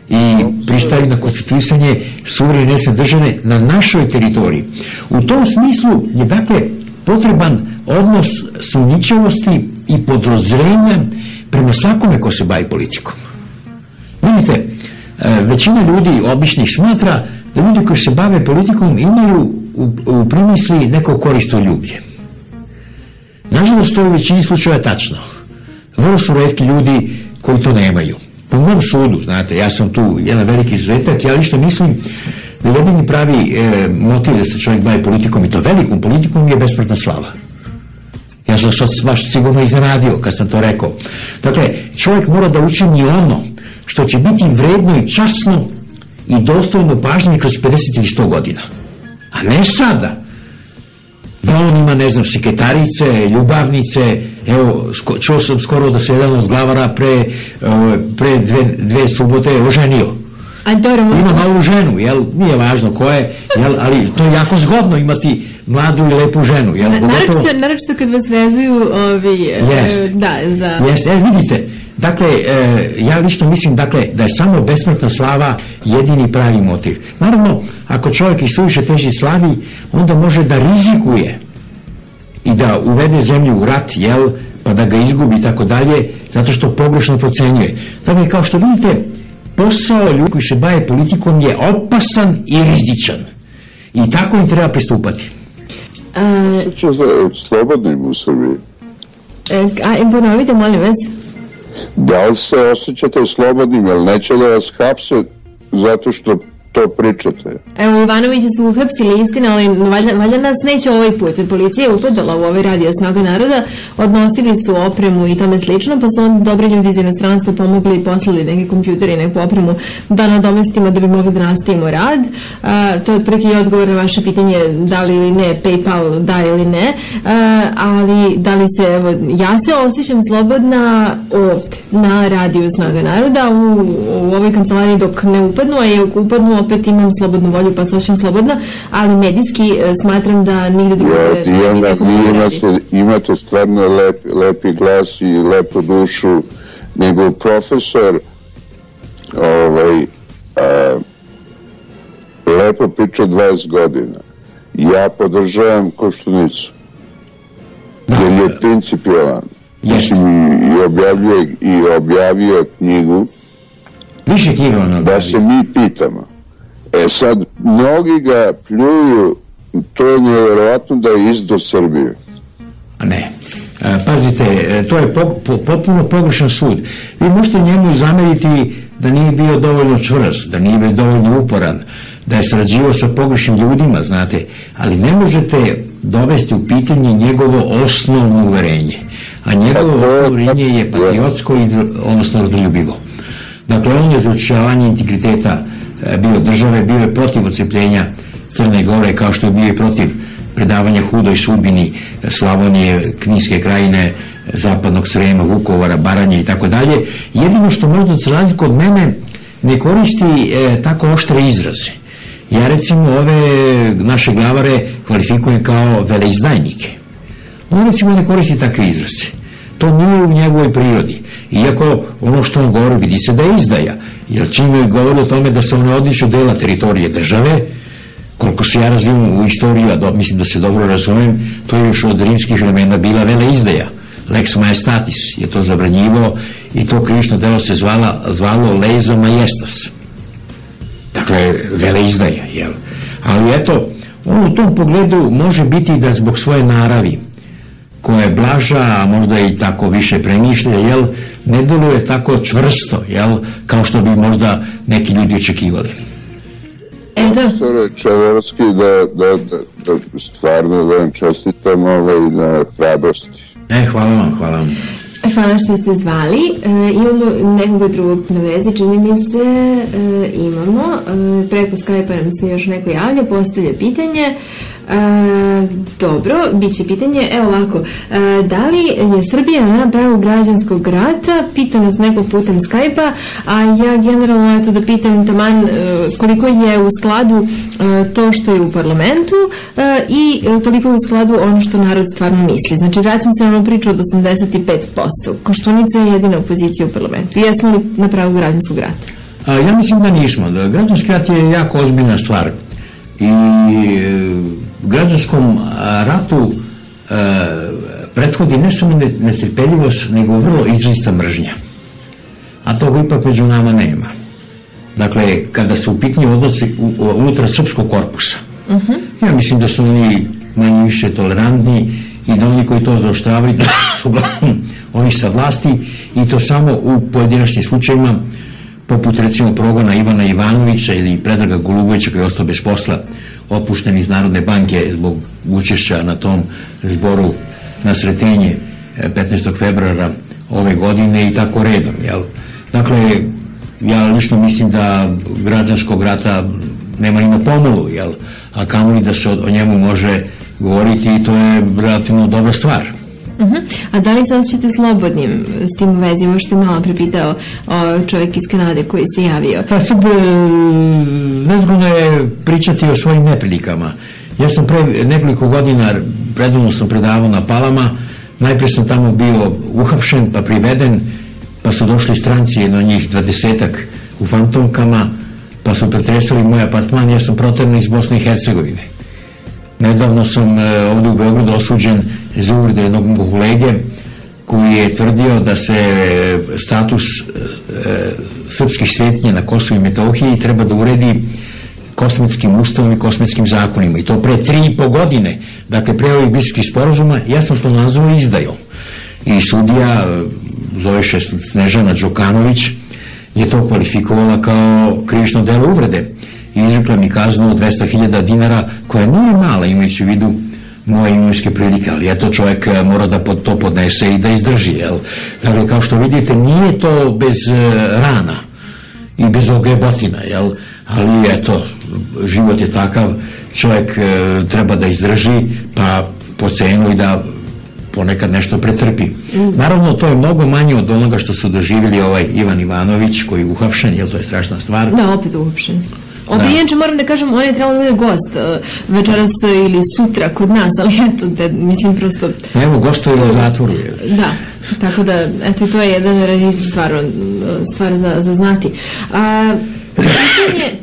i pristaju na konstituisanje suverene nezavisne države na našoj teritoriji. U tom smislu je, dakle, potreban odnos sumnjičavosti i podozrenja prema svakome ko se bavi politikom. Vidite, većina ljudi običnih smatra da ljudi koji se bave politikom imaju u primisli neko koristoljublje. Nažalost, to je u većini slučaja tačno. Vrlo su retki ljudi koji to nemaju. Po mom sudu, znate, ja sam tu jedan veliki izuzetak, ja lično mislim da jedini pravi motiv da se čovjek bavi politikom, i to velikom politikom, je besmrtna slava. Ja sam sad baš sigurno iznenadio kad sam to rekao. Dakle, čovjek mora da učini ono što će biti vredno i časno i dostojno pažnje kroz 50 ili 100 godina. A ne sada da on ima, ne znam, sekretarice, ljubavnice. Evo, čuo sam skoro da se jedan od glavara pre dve subote oženio. Ima novu ženu, nije važno ko je, ali to je jako zgodno imati mladu i lepu ženu. Naročito kad vas vezuju vidite, dakle, ja lično mislim, dakle, da je samo besmrtna slava jedini pravi motiv. Naravno, ako čovjek i suviše teži slavi, onda može da rizikuje i da uvede zemlju u rat, pa da ga izgubi i tako dalje, zato što pogrešno procenjuje. Dakle, kao što vidite, posao ljudi koji se bave politikom je opasan i rizičan. I tako im treba pristupati. Što za slobodnim u Srbiji? Ponovite, molim vas. Da li se osjećate slobodnim, jer neće da vas hapse zato što to pričate? Evo, Ivanovića su uhapsili, istina, ali valjda nas neće ovaj put. Policija je upadala u ovaj radio Snaga naroda, odnosili su opremu i tome slično, pa su onda dobri ljudi iz inostranstva pomogli i poslali neke kompjutere i neku opremu da nadomestimo da bi mogli da nastavimo rad. To je otprilike i odgovor na vaše pitanje da li ili ne, PayPal da ili ne, ali da li se, evo, ja se osjećam slobodna ovde, na radio Snaga naroda, u ovoj kancelariji dok ne upadnu, a i ako upadnu opet imam slobodnu volju pa se osjećam slobodna, ali medijski smatram da nigde drugo imate stvarno lepi glas i lepu dušu, nego profesor lepo priča 20 godina. Ja podržavam Koštunicu, jer je principijalan. I objavio knjigu da se mi pitamo. Sad, mnogi ga pljuju, to je nevjerojatno da je izdo Srbije. Ne. Pazite, to je potpuno pogrešan sud. Vi možete njemu zameriti da nije bio dovoljno čvrst, da nije bio dovoljno uporan, da je sarađivao sa pogrešnim ljudima, znate, ali ne možete dovesti u pitanje njegovo osnovno uverenje. A njegovo osnovno uverenje je patriotsko, odnosno rodoljubivo. Dakle, on je za očuvanje integriteta bio države, bio je protiv odcepljenja Crne Gore, kao što je bio i protiv predavanja hudoj sudbini Slavonije, Kninske krajine, Zapadnog Srema, Vukovara, Baranje i tako dalje. Jedino što možda za razliku od mene ne koristi tako oštre izraze. Ja recimo ove naše glavare kvalifikujem kao veleizdajnike. On recimo ne koristi takve izraze. To nije u njegovoj prirodi. Iako ono što on govori vidi se da je izdaja. Jer čim je govori o tome da se on ne odliču dela teritorije države, koliko se ja razumijem u istoriju, a mislim da se dobro razumem, to je još od rimskih vremena bila veleizdaja. Lex Majestatis je to zabranjivo i to krivično delo se zvalo lesa majestas. Dakle, veleizdaja, jel? Ali eto, on u tom pogledu može biti da zbog svoje naravi, koja je blaža, a možda i tako više premišlja, jel, ne deluje tako čvrsto, jel, kao što bi možda neki ljudi očekivali. Profesore Čeverski, da stvarno da vam čestitam i na hrabrosti. Hvala vam. Hvala što ste zvali. Imamo nekog drugog na vezi, čini mi se, imamo. Preko Skype-a nam se još neko javlja, postavlja pitanje. Dobro, bit će pitanje, evo ovako, da li je Srbija na pragu građanskog rata, pita nas nekog putem Skype-a, a ja generalno eto da pitam taman koliko je u skladu to što je u parlamentu i koliko je u skladu ono što narod stvarno misli. Znači, vraćam se na onu priču od 85%. Koštunica je jedina opozicija u parlamentu. Jesmo li na pragu građanskog rata? Ja mislim da nismo. Građanski rat je jako ozbiljna stvar i građanskom ratu prethodi ne samo nestrpeljivost, nego vrlo izrazita mržnja. A toga ipak među nama nema. Dakle, kada su u pitanju odnosi unutar srpskog korpusa, ja mislim da su oni manje više tolerantni i da oni koji to zaoštravaju su uglavnom ovi sa vlasti i to samo u pojedinačnim slučajima, poput recimo progona Ivana Ivanovića ili Predraga Golubovića koji je ostao bez posla, otpušten iz Narodne banke zbog učešća na tom zboru na Sretenje 15. februara ove godine i tako redom. Jel? Dakle, ja lično mislim da građanskog rata nema ni na pomolu, jel? A kamoli da se o njemu može govoriti i to je relativno dobra stvar. A da li se osjećate slobodnim s tim u vezi? Ovo što je malo prepitao čovjek iz Kanade koji se javio. Pa sad nezgodno je pričati o svojim neprilikama. Ja sam pre nekoliko godina redovno sam predavao na Palama, najprije sam tamo bio uhapšen pa priveden, pa su došli stranci, jedno njih 20-ak u fantomkama, pa su pretresali moj apartman, ja sam proteran iz Bosne i Hercegovine. Nedavno sam ovdje u Beogradu osuđen za uvrede jednog mog kolege koji je tvrdio da se status srpskih svetinja na Kosovu i Metohiji treba da uredi kosmetskim ustavom i kosmetskim zakonima i to pre 3,5 godine, dakle pre ovih Briselskih sporazuma. Ja sam to nazvao izdajom i sudija, zove se Snežana Đokanović, je to kvalifikovala kao krivično delo uvrede i izrekla mi kaznu od 200.000 dinara, koja nije mala imajući u vidu moje imovinske prilike, ali eto čovjek mora da to podnese i da izdrži, jel? Dakle, kao što vidite, nije to bez rana i bez ogebotina, jel? Ali eto, život je takav, čovjek treba da izdrži, pa po cenu i da ponekad nešto pretrpi. Naravno, to je mnogo manje od onoga što su doživjeli ovaj Ivan Ivanović, koji je uhapšen, jel, to je strašna stvar. Da, opet uhapšen. Inače moram da kažem, on je trebalo da bude gost večeras ili sutra kod nas, ali eto, mislim prosto... Evo, gostuje u zatvoru. Da, tako da, eto, to je jedan stvar za znati.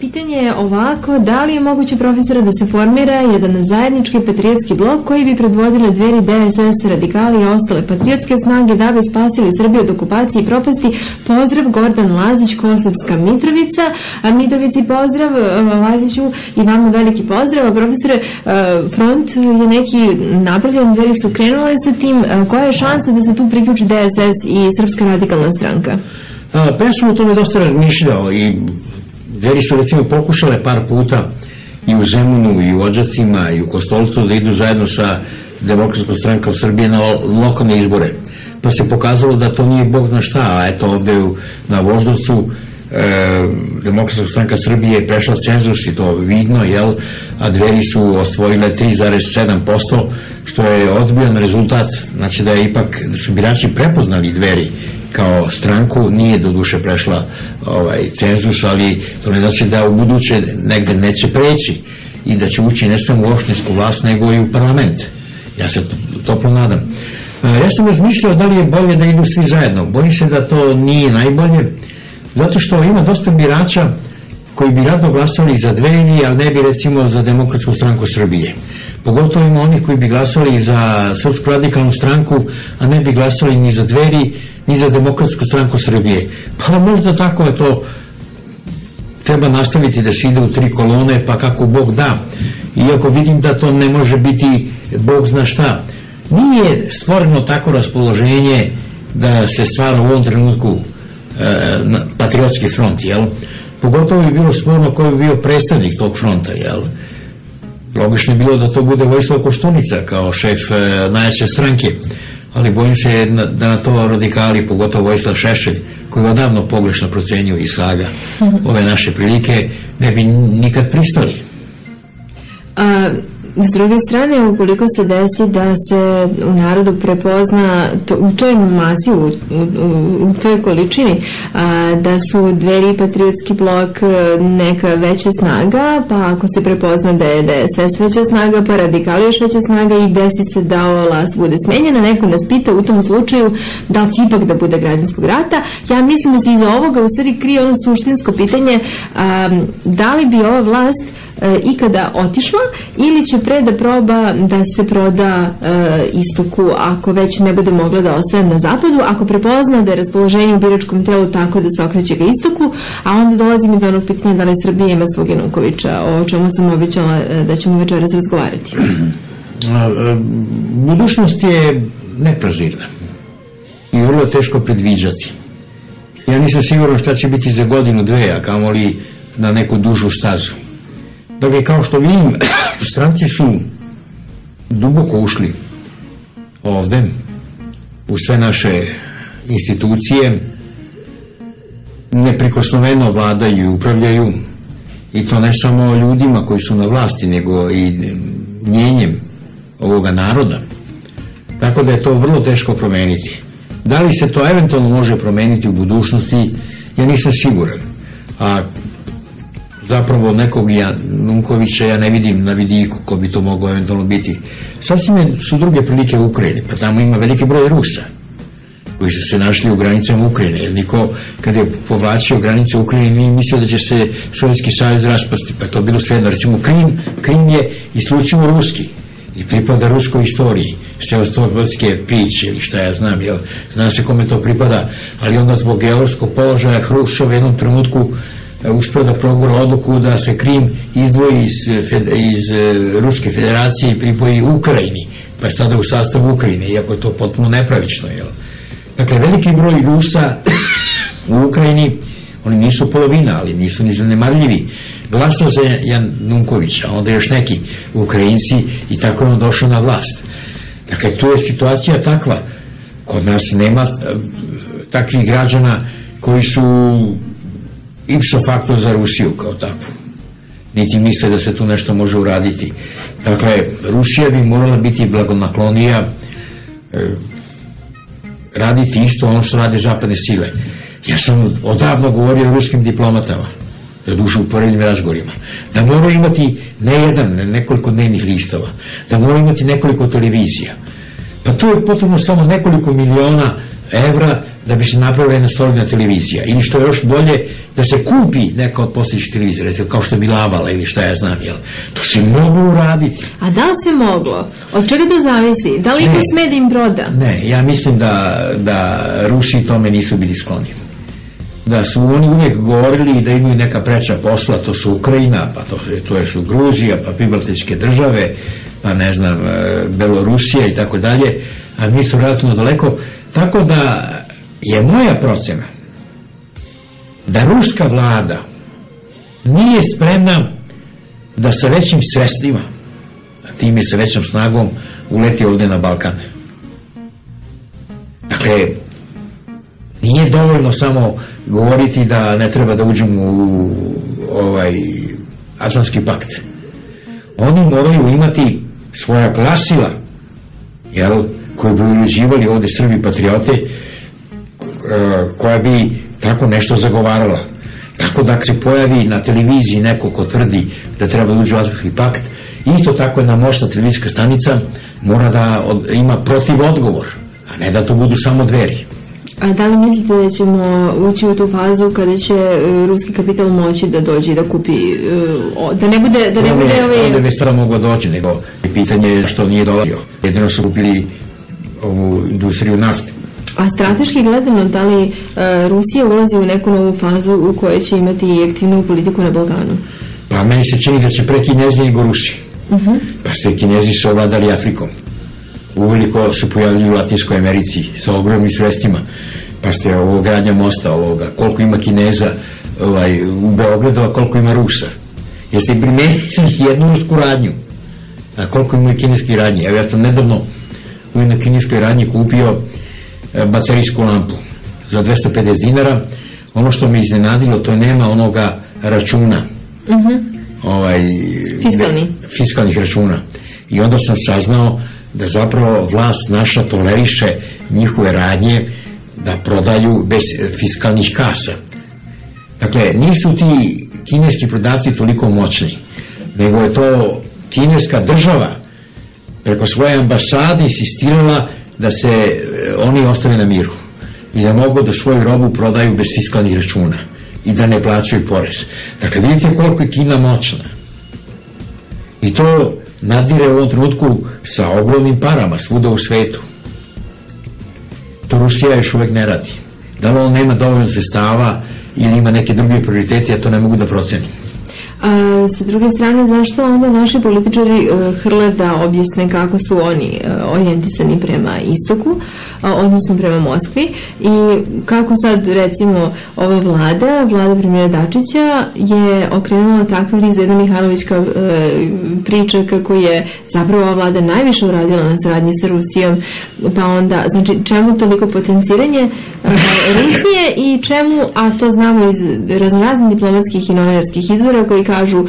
Pitanje je ovako, da li je moguće, profesora, da se formira jedan zajednički patriotski blok koji bi predvodile Dveri, DSS, radikali i ostale patriotske snage da bi spasili Srbiju od okupacije i propasti? Pozdrav, Gordan Lazić, Kosovska Mitrovica. Mitrovici pozdrav, Laziću i vama veliki pozdrav. Profesore, front je neki napravljen, Dveri su krenule sa tim. Koja je šansa da se tu priključi DSS i Srpska radikalna stranka? Pa ja sam o tome dosta razmišljao i Dveri su recimo pokušale par puta i u Zemunu i u Odžacima i u Kostolcu da idu zajedno sa Demokratskom strankom Srbije na lokalne izbore. Pa se pokazalo da to nije bog zna šta, a eto ovdje na Voždovcu Demokratska stranka Srbije je prešla cenzus i to vidno, jel, a Dveri su osvojile 3,7%, što je ozbiljan rezultat, znači da je ipak, da su birači prepoznali Dveri kao stranku, nije do duše prešla cenzus, ali to ne znači da u buduće negde neće preći i da će ući ne samo u opštinsku vlast, nego i u parlament. Ja se toplo nadam. Ja sam razmišljao da li je bolje da idu svi zajedno. Bojim se da to nije najbolje, zato što ima dosta birača koji bi rado glasali za Dveri, ali ne bi recimo za Demokratsku stranku Srbije. Pogotovo ima onih koji bi glasali za Srpsku radikalnu stranku, a ne bi glasali ni za Dveri, ni za Demokratsku stranku Srbije. Pa možda tako je to, treba nastaviti da se ide u 3 kolone, pa kako Bog da. Iako vidim da to ne može biti Bog zna šta. Nije stvoreno tako raspoloženje da se stvara u ovom trenutku patriotski front, jel? Pogotovo bi bilo sporno ko bi bio predstavnik tog fronta, jel? Logično je bilo da to bude Vojislav Koštunica kao šef najjače stranke, ali bojim se da na to radikali, pogotovo Vojislav Šešelj, koji odavno pogrešno procenjuju iz Haga ove naše prilike, ne bi nikad pristali. S druge strane, ukoliko se desi da se u narodu prepozna u toj masi, u toj količini, da su Dveri i Patriotski blok neka veća snaga, pa ako se prepozna da je DSS veća snaga, pa radikali još veća snaga i desi se da ova vlast bude smenjena, neko nas pita u tom slučaju da li će ipak da bude građanskog rata. Ja mislim da se iza ovoga u stvari krije ono suštinsko pitanje da li bi ova vlast ikada otišla ili će pre da proba da se proda istoku ako već ne bude mogla da ostane na zapadu, ako prepozna da je raspoloženje u biračkom telu tako da se okreće ka istoku, a onda dolazim i do onog pitanja da li Srbija ima svog Janukovića, o čemu sam obećala da ćemo večeras razgovarati. Budućnost je neprozirna i vrlo teško predviđati. Ja nisam siguran šta će biti za godinu, dve, a kamoli na neku dužu stazu. Dakle, kao što vidim, stranci su duboko ušli ovde u sve naše institucije, neprikosnoveno vladaju i upravljaju, i to ne samo ljudima koji su na vlasti, nego i mnjenjem ovoga naroda. Tako da je to vrlo teško promeniti. Da li se to eventualno može promeniti u budućnosti, ja nisam siguran. A zapravo nekog Janunkovića ja ne vidim na vidiku ko bi to mogao eventualno biti. Sasvim su druge prilike u Ukrajini, pa tamo ima veliki broj Rusa koji su se našli u granicama Ukrajine, jer niko kada je povlačio granice Ukrajine nije mislio da će se Sovjetski savez raspasti, pa je to bilo svejedno. Recimo Krim je isključivo ruski i pripada ruskoj istoriji, seostovotske priče ili šta ja znam, jel? Zna se kome to pripada, ali onda zbog geografskog položaja Hruščov u jednom trenutku uspio da progura odluku da se Krim izdvoji iz Ruske federacije i pripoji Ukrajini, pa je sada u sastavu Ukrajine, iako je to potpuno nepravično, jel? Dakle, veliki broj Rusa u Ukrajini, oni nisu polovina, ali nisu ni zanemarljivi, glasao za Janunkovića, onda još neki Ukrajinci, i tako je on došao na vlast. Dakle, tu je situacija takva. Kod nas nema takvih građana koji su ipso facto za Rusiju kao takvu. Niti misle da se tu nešto može uraditi. Dakle, Rusija bi morala biti blagonaklonija, raditi isto ono što rade zapadne sile. Ja sam odavno govorio o ruskim diplomatama, da duže u porednim razgovorima, da moraju imati ne jedan, nekoliko dnevnih listova, da moraju imati nekoliko televizija. Pa tu je potrebno samo nekoliko miliona evra da bi se napravila jedna solidna televizija. Ili što je još bolje, da se kupi neka od postojećih televizija, recimo kao što je bila Avala ili šta ja znam, jel? To se moglo uraditi. A da li se moglo? Od čega to zavisi? Da li iko sme da im proda? Ne, ja mislim da Rusi tome nisu bili skloni. Da su oni uvijek govorili da imaju neka preča posla, to su Ukrajina, pa to su Gruzija, pa pribaltičke države, pa ne znam, Belorusija i tako dalje, a mi su relativno daleko. Tako da je moja procena da ruska vlada nije spremna da sa većim sredstvima, a time sa većom snagom, uleti ovde na Balkan. Dakle, nije dovoljno samo govoriti da ne treba da uđemo u Atlantski pakt. Oni moraju imati svoja glasila, jel, koji bi uređivali ovde Srbi patriote, koja bi tako nešto zagovarala. Tako da se pojavi na televiziji neko ko tvrdi da treba da uđe u Atlantski pakt, isto tako jedna moćna televizijska stanica mora da ima protiv odgovor, a ne da to budu samo Dveri. A da li mislite da ćemo ući u tu fazu kada će ruski kapital moći da dođe i da kupi, da ne bude Onda bi stvarno moglo doći, nego pitanje je što nije dolazio. Jedino su kupili ovu industriju nafte. A strateški gledano, da li Rusija ulazi u neku novu fazu u kojoj će imati i aktivnu politiku na Balkanu? Pa meni se čini da će pre Kinezi nego Rusi. Pa ste Kinezi su ovladali Afrikom. Uveliko su pojavili u Latinskoj Americi sa ogromnim sredstvima. Pa ste ovo gradnja mosta ovoga, koliko ima Kineza u Beogradu, a koliko ima Rusa. Jeste primetili jednu rusku radnju, a koliko ima kineski radnji. Evo ja sam nedavno u jednoj kineskoj radnji kupio baterijsku lampu za 250 dinara. Ono što me iznenadilo, to nema onoga računa, fiskalnih računa. I onda sam saznao da zapravo vlast naša toleriše njihove radnje da prodaju bez fiskalnih kasa. Dakle, nisu ti kineski prodavci toliko moćni, nego je to kineska država preko svoje ambasade insistirala da se oni ostave na miru i da mogu da svoju robu prodaju bez fiskalnih računa i da ne plaćaju porez. Dakle, vidite koliko je Kina moćna. I to nadire u ovom trenutku sa ogromnim parama svuda u svetu. To Rusija još uvek ne radi. Da li on nema dovoljno sredstava ili ima neke druge prioritete, ja to ne mogu da procenim. Sa druge strane, zašto onda naši političari hrle da objasne kako su oni orijentisani prema istoku, odnosno prema Moskvi, i kako sad, recimo, ova vlada premijera Dačića je okrenula takav list Zeda Mihajlovićka priča kako je zapravo ova vlada najviše uradila na saradnji sa Rusijom, pa onda, znači, čemu toliko potenciranje Rusije i čemu, a to znamo iz raznoraznih diplomatskih i novinarskih izvora koji kažu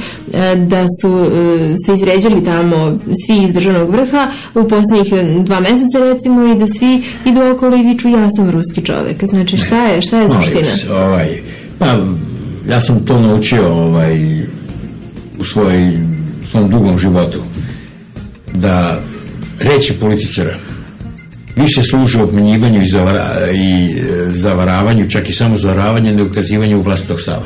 da su se izređali tamo svi iz državnog vrha u posljednjih 2 meseca, recimo, i da svi idu okolo i viču ja sam ruski čovek. Znači, šta je suština? Pa, ja sam to naučio u svom dugom životu, da reči političara više služe obmanjivanju i zavaravanju, čak i samo zavaravanju, nego ukazivanju vlastitog stava.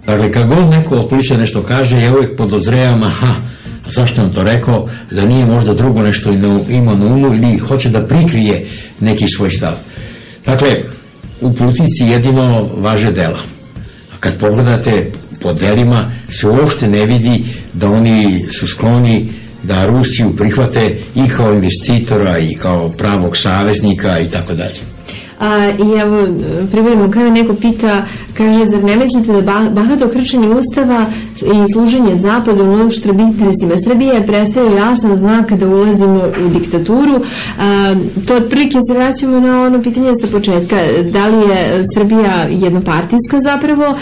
Dakle, kad god neko od političara nešto kaže, ja uvijek podozrevam, a zašto on to rekao, da nije možda drugo nešto ima na umu ili hoće da prikrije neki svoj stav. Dakle, u politici jedino važe dela. A kad pogledate po delima, se uopšte ne vidi da oni su skloni da Rusiju prihvate i kao investitora i kao pravog saveznika i tako dalje. I evo, privodimo kraju, neko pita, kaže, zar ne mislite da bahato kršenje ustava i služenje zapadu u uštrb interesima Srbije predstavlja jasan znak da ulazimo u diktaturu? To otprilike se vraćamo na ono pitanje sa početka, da li je Srbija jednopartijska zapravo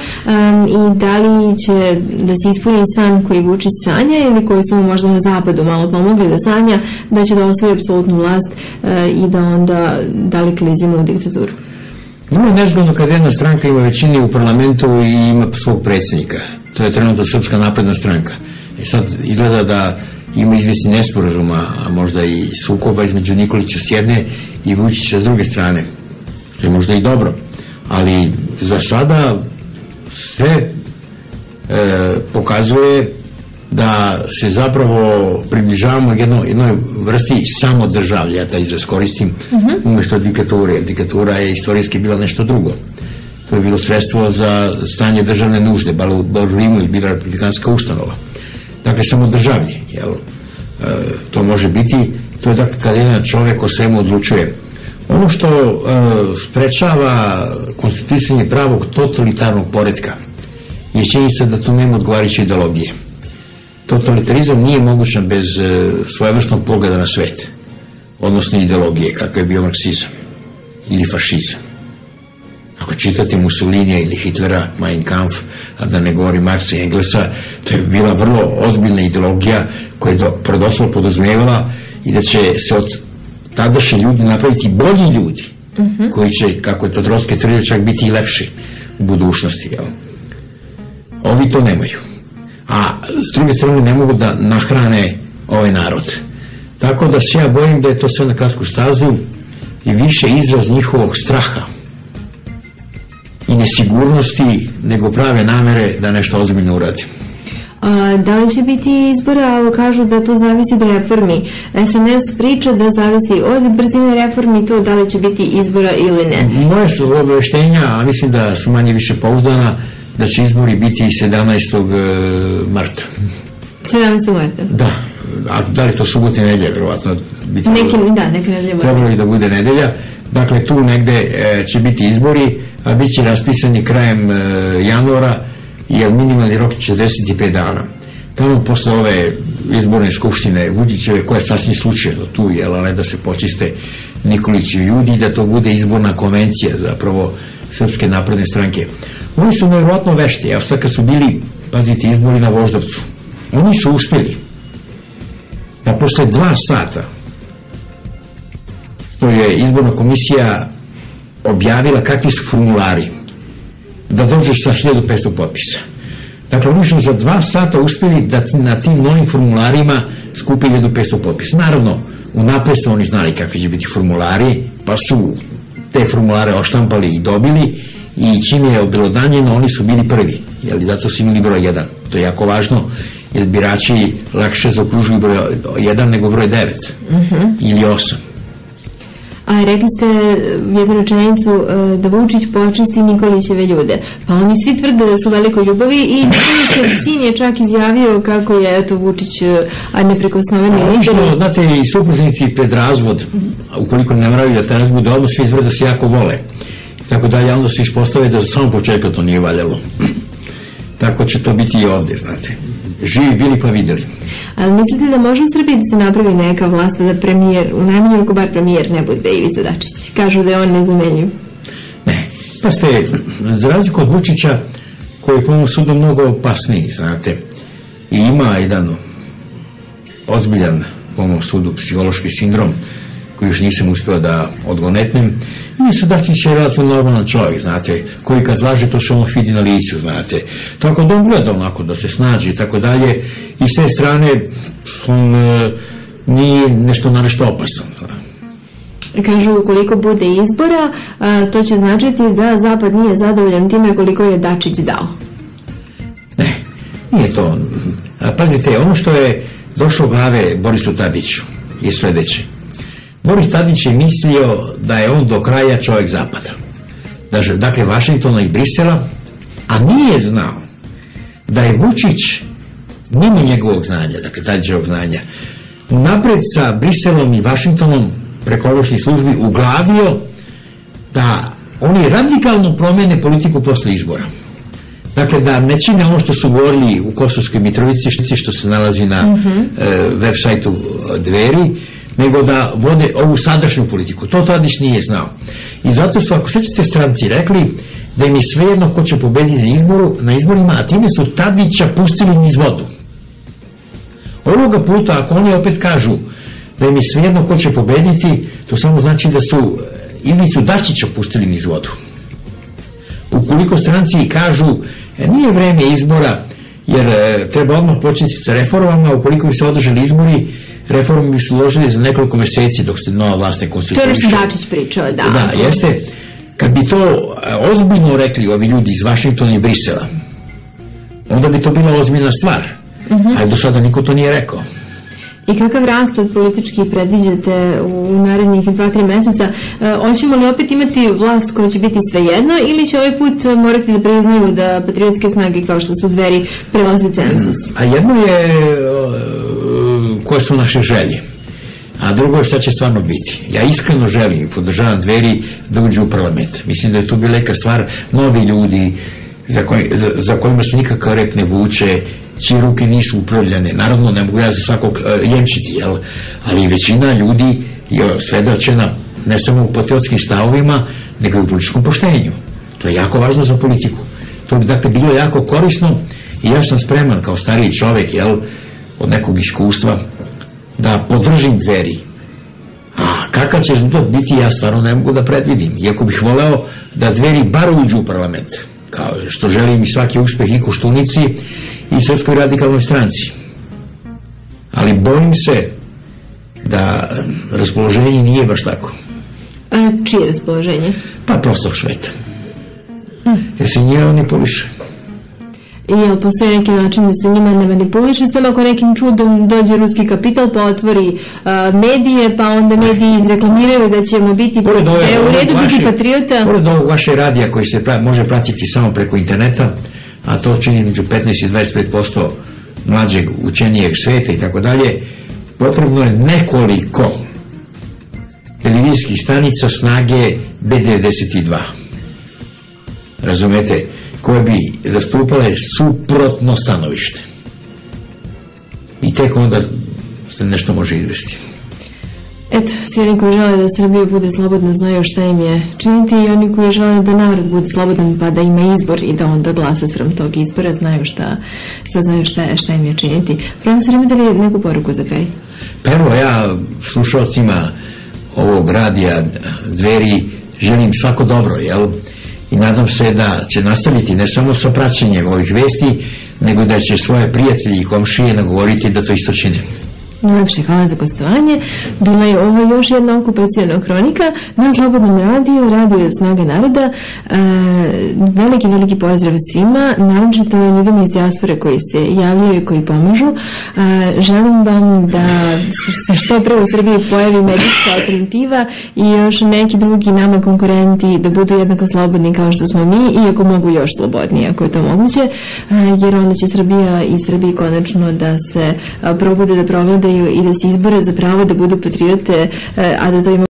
i da li će da se ispuni san koji Vučić sanja ili koji su mu možda na zapadu malo pomogli da sanja, da će da osvoji apsolutnu vlast i da onda da li klizimo u diktaturu? Vrlo je nezgodno kad jedna stranka ima većinu u parlamentu i ima svog predsjednika. To je trenutno Srpska napredna stranka. I sad izgleda da ima izvjesni nesporazuma, a možda i sukoba između Nikolića s jedne i Vučića s druge strane. To je možda i dobro. Ali za sada sve pokazuje da se zapravo približavamo jednoj vrsti samodržavlja, ja taj izraz koristim, umjesto diktature. Diktatura je istorijski bila nešto drugo. To je bilo sredstvo za stanje državne nužde, bar u Rimu je bila republikanska ustanova. Dakle, samodržavlje. To može biti, to je dakle kad jedan čovjek o svemu odlučuje. Ono što sprečava konstituisanje pravog totalitarnog poretka je činjenica da tu nema odgovarajuće ideologije. Totalitarizam nije mogućan bez svojevrsnog pogleda na svet, odnosno ideologije, kako je bio marksizam ili fašizam. Ako čitate Mussolinija ili Hitlera, Mein Kampf, a da ne govori Marksa i Englesa, to je bila vrlo ozbiljna ideologija koja je predoslovno podrazumijeva i da će se od tadašnji ljudi napraviti bolji ljudi, koji će, kako je to Trotski tvrdio, čak biti i lepši u budućnosti. Ovi to nemaju. A s druge strane ne mogu da nahrane ovaj narod. Tako da se ja bojim da je to sve na kasku stazu, i više izraz njihovog straha i nesigurnosti nego prave namere da nešto ozbiljno uradi. Da li će biti izbora? Kažu da to zavisi od reformi. SNS priča da zavisi od brzine reformi to da li će biti izbora ili ne. Moje su obaveštenja, a mislim da su manje više pouzdana, da će izbori biti 17. marta. 17. marta? Da. A da li to subota i nedelja, vjerovatno? Neke nedelje. Trebalo i da bude nedelja. Dakle, tu negde će biti izbori, a bit će raspisani krajem januara, jer minimalni rok je 45 dana. Tamo posle ove izborne skupštine Vučićeve, koja je sasvim slučajno tu, a ne da se počiste Nikolićevi ljudi i da to bude izborna konvencija zapravo Srpske napredne stranke. Oni su nevjerojatno vešti. Evo sad kad su bili, pazite, izbori na Voždovcu, oni su uspjeli da posle 2 sata što je izborna komisija objavila kakvi su formulari, da dođeš sa 1500 potpisa. Dakle, oni su za 2 sata uspjeli da na tim novim formularima skupi 1500 potpisa. Naravno, unapred su oni znali kakvi će biti formulari, pa su te formulare oštampali i dobili, i čim je obelodanjeno, oni su bili prvi, zato su imali broj 1. To je jako važno, jer birači lakše zaokružuju broj 1 nego broj 9 ili 8. A rekli ste jednu rečenicu da Vučić počisti Nikolićeve ljude. Pa oni svi tvrde da su velikoj ljubavi i Nikolićev sin je čak izjavio kako je Vučić neprikosnoveni lider. Znate, i supružnici pred razvod, ukoliko ne moraju da te razvode odmah, svi tvrde da se jako vole. Tako dalje, onda se ispostave da za samom početka to nije valjalo. Tako će to biti i ovdje, znate. Živi bili pa vidjeli. Ali mislite da može u Srbiji da se napravi neka vlast da premijer, u najmanju ruku bar premijer, ne bude Ivica Dačić? Kažu da je on nezamenljiv. Ne. Pa ste, za razliku od Vučića, koji je po mom sudu mnogo opasniji, znate, i ima jedan ozbiljan, po mom sudu, psihološki sindrom, koji još nisam uspio da odgonetnem. Ivica Dačić je relativno normalan čovjek, znate, koji kad laže to se ono vidi na licu, znate. Tako da on gleda onako da se snađe i tako dalje, i s te strane on nije nešto opasan. Kažu, ukoliko bude izbora, to će značiti da Zapad nije zadovoljan time koliko je Dačić dao. Ne, nije to. Pazite, ono što je došlo u glave Borisu Tadiću je sledeće. Boris Tadić je mislio da je on do kraja čovjek Zapada. Dakle, Vašingtona i Brisela, a nije znao da je Vučić, mimo njegovog znanja, dakle Tadićevog znanja, napred sa Briselom i Vašingtonom preko obaveštajnih službi uglavio da oni radikalno promene politiku posle izbora. Dakle, da ne čine ono što su govorili u Kosovskoj Mitrovici, što se nalazi na web sajtu Dveri, nego da vode ovu sadašnju politiku. To Tadić nije znao. I zato su, ako sećate, stranci rekli da im je svejedno ko će pobediti na izborima, a time su Tadića pustili niz vodu. Ovoga puta, ako oni opet kažu da im je svejedno ko će pobediti, to samo znači da su Ivicu Dačića pustili niz vodu. Ukoliko stranci kažu nije vreme izbora, jer treba odmah početi sa reformama, ukoliko bi se održali izbori, reforme bi se uložili za nekoliko meseci dok se nova vlast ne konstituiše. To je što Dačić pričao, da. Da, jeste. Kad bi to ozbiljno rekli ovi ljudi iz Vašingtona i Brisela, onda bi to bila ozbiljna stvar. Ali do sada niko to nije rekao. I kakav raspad politički predviđate u narednih 2-3 meseca? Hoćemo li opet imati vlast koja će biti svejedno ili će ovaj put morati da priznaju da patriotske snage kao što su Dveri prelaze cenzus? A jedno je koje su naše želje, a drugo je šta će stvarno biti. Ja iskreno želim i podržavam Dveri da uđu u parlament. Mislim da je tu bila neka stvar, novi ljudi za kojima se nikakav rep ne vuče, čije ruke nisu upravljane. Naravno, ne mogu ja za svakog jemčiti, ali većina ljudi je svedočena ne samo u patriotskim stavovima, nego i u političkom poštenju. To je jako važno za politiku. To bi dakle bilo jako korisno i ja sam spreman kao stariji čovjek, od nekog iskustva, da podržim Dveri. A kakav će rezultat biti, ja stvarno ne mogu da predvidim. Iako bih voleo da Dveri bar uđu u parlament, kao što želim i svaki uspeh i Koštunici i Srpskoj radikalnoj stranci. Ali bojim se da raspoloženje nije baš tako. Čije raspoloženje? Pa prostog sveta. Jer se njima manipuliše. I jel postoji neki način da se njima ne manipuliše, samo ako nekim čudom dođe ruski kapital pa otvori medije, pa onda mediji izreklamiraju da ćemo biti u redu biti patriota? Pored ovog vaše radija koji se može pratiti samo preko interneta, a to čini među 15 i 25% mlađeg učenijeg sveta i tako dalje, potrebno je nekoliko televizijskih stanica snage B92. Razumete? Koje bi zastupale suprotno stanovište. I tek onda se nešto može izvesti. Eto, svi oni koji žele da Srbija bude slobodna znaju šta im je činiti i oni koji žele da narod bude slobodan pa da ima izbor i da onda glasa sprem tog izbora znaju šta im je činiti. Profesor, imate li neku poruku za kraj? Pa evo, ja slušalcima ovog radija Dveri želim svako dobro, jel? I nadam se da će nastaviti ne samo sa praćenjem ovih vesti, nego da će svoje prijatelji i komšije nagovoriti da to isto čine. Najlepše hvala za gostovanje. Bila je ovo još jedna okupacijona hronika na Slobodnom radiju, Radio Snaga naroda. Veliki pozdrav svima, naročito ljudima iz dijaspore koji se javljaju i koji pomažu. Želim vam da se što pre u Srbiji pojavi medijska alternativa i još neki drugi nama konkurenti da budu jednako slobodni kao što smo mi, iako mogu još slobodniji ako je to moguće, jer onda će Srbija i Srbiji konačno da se probude, da progledaju i da se izbore za pravo da budu patriote, a da to ima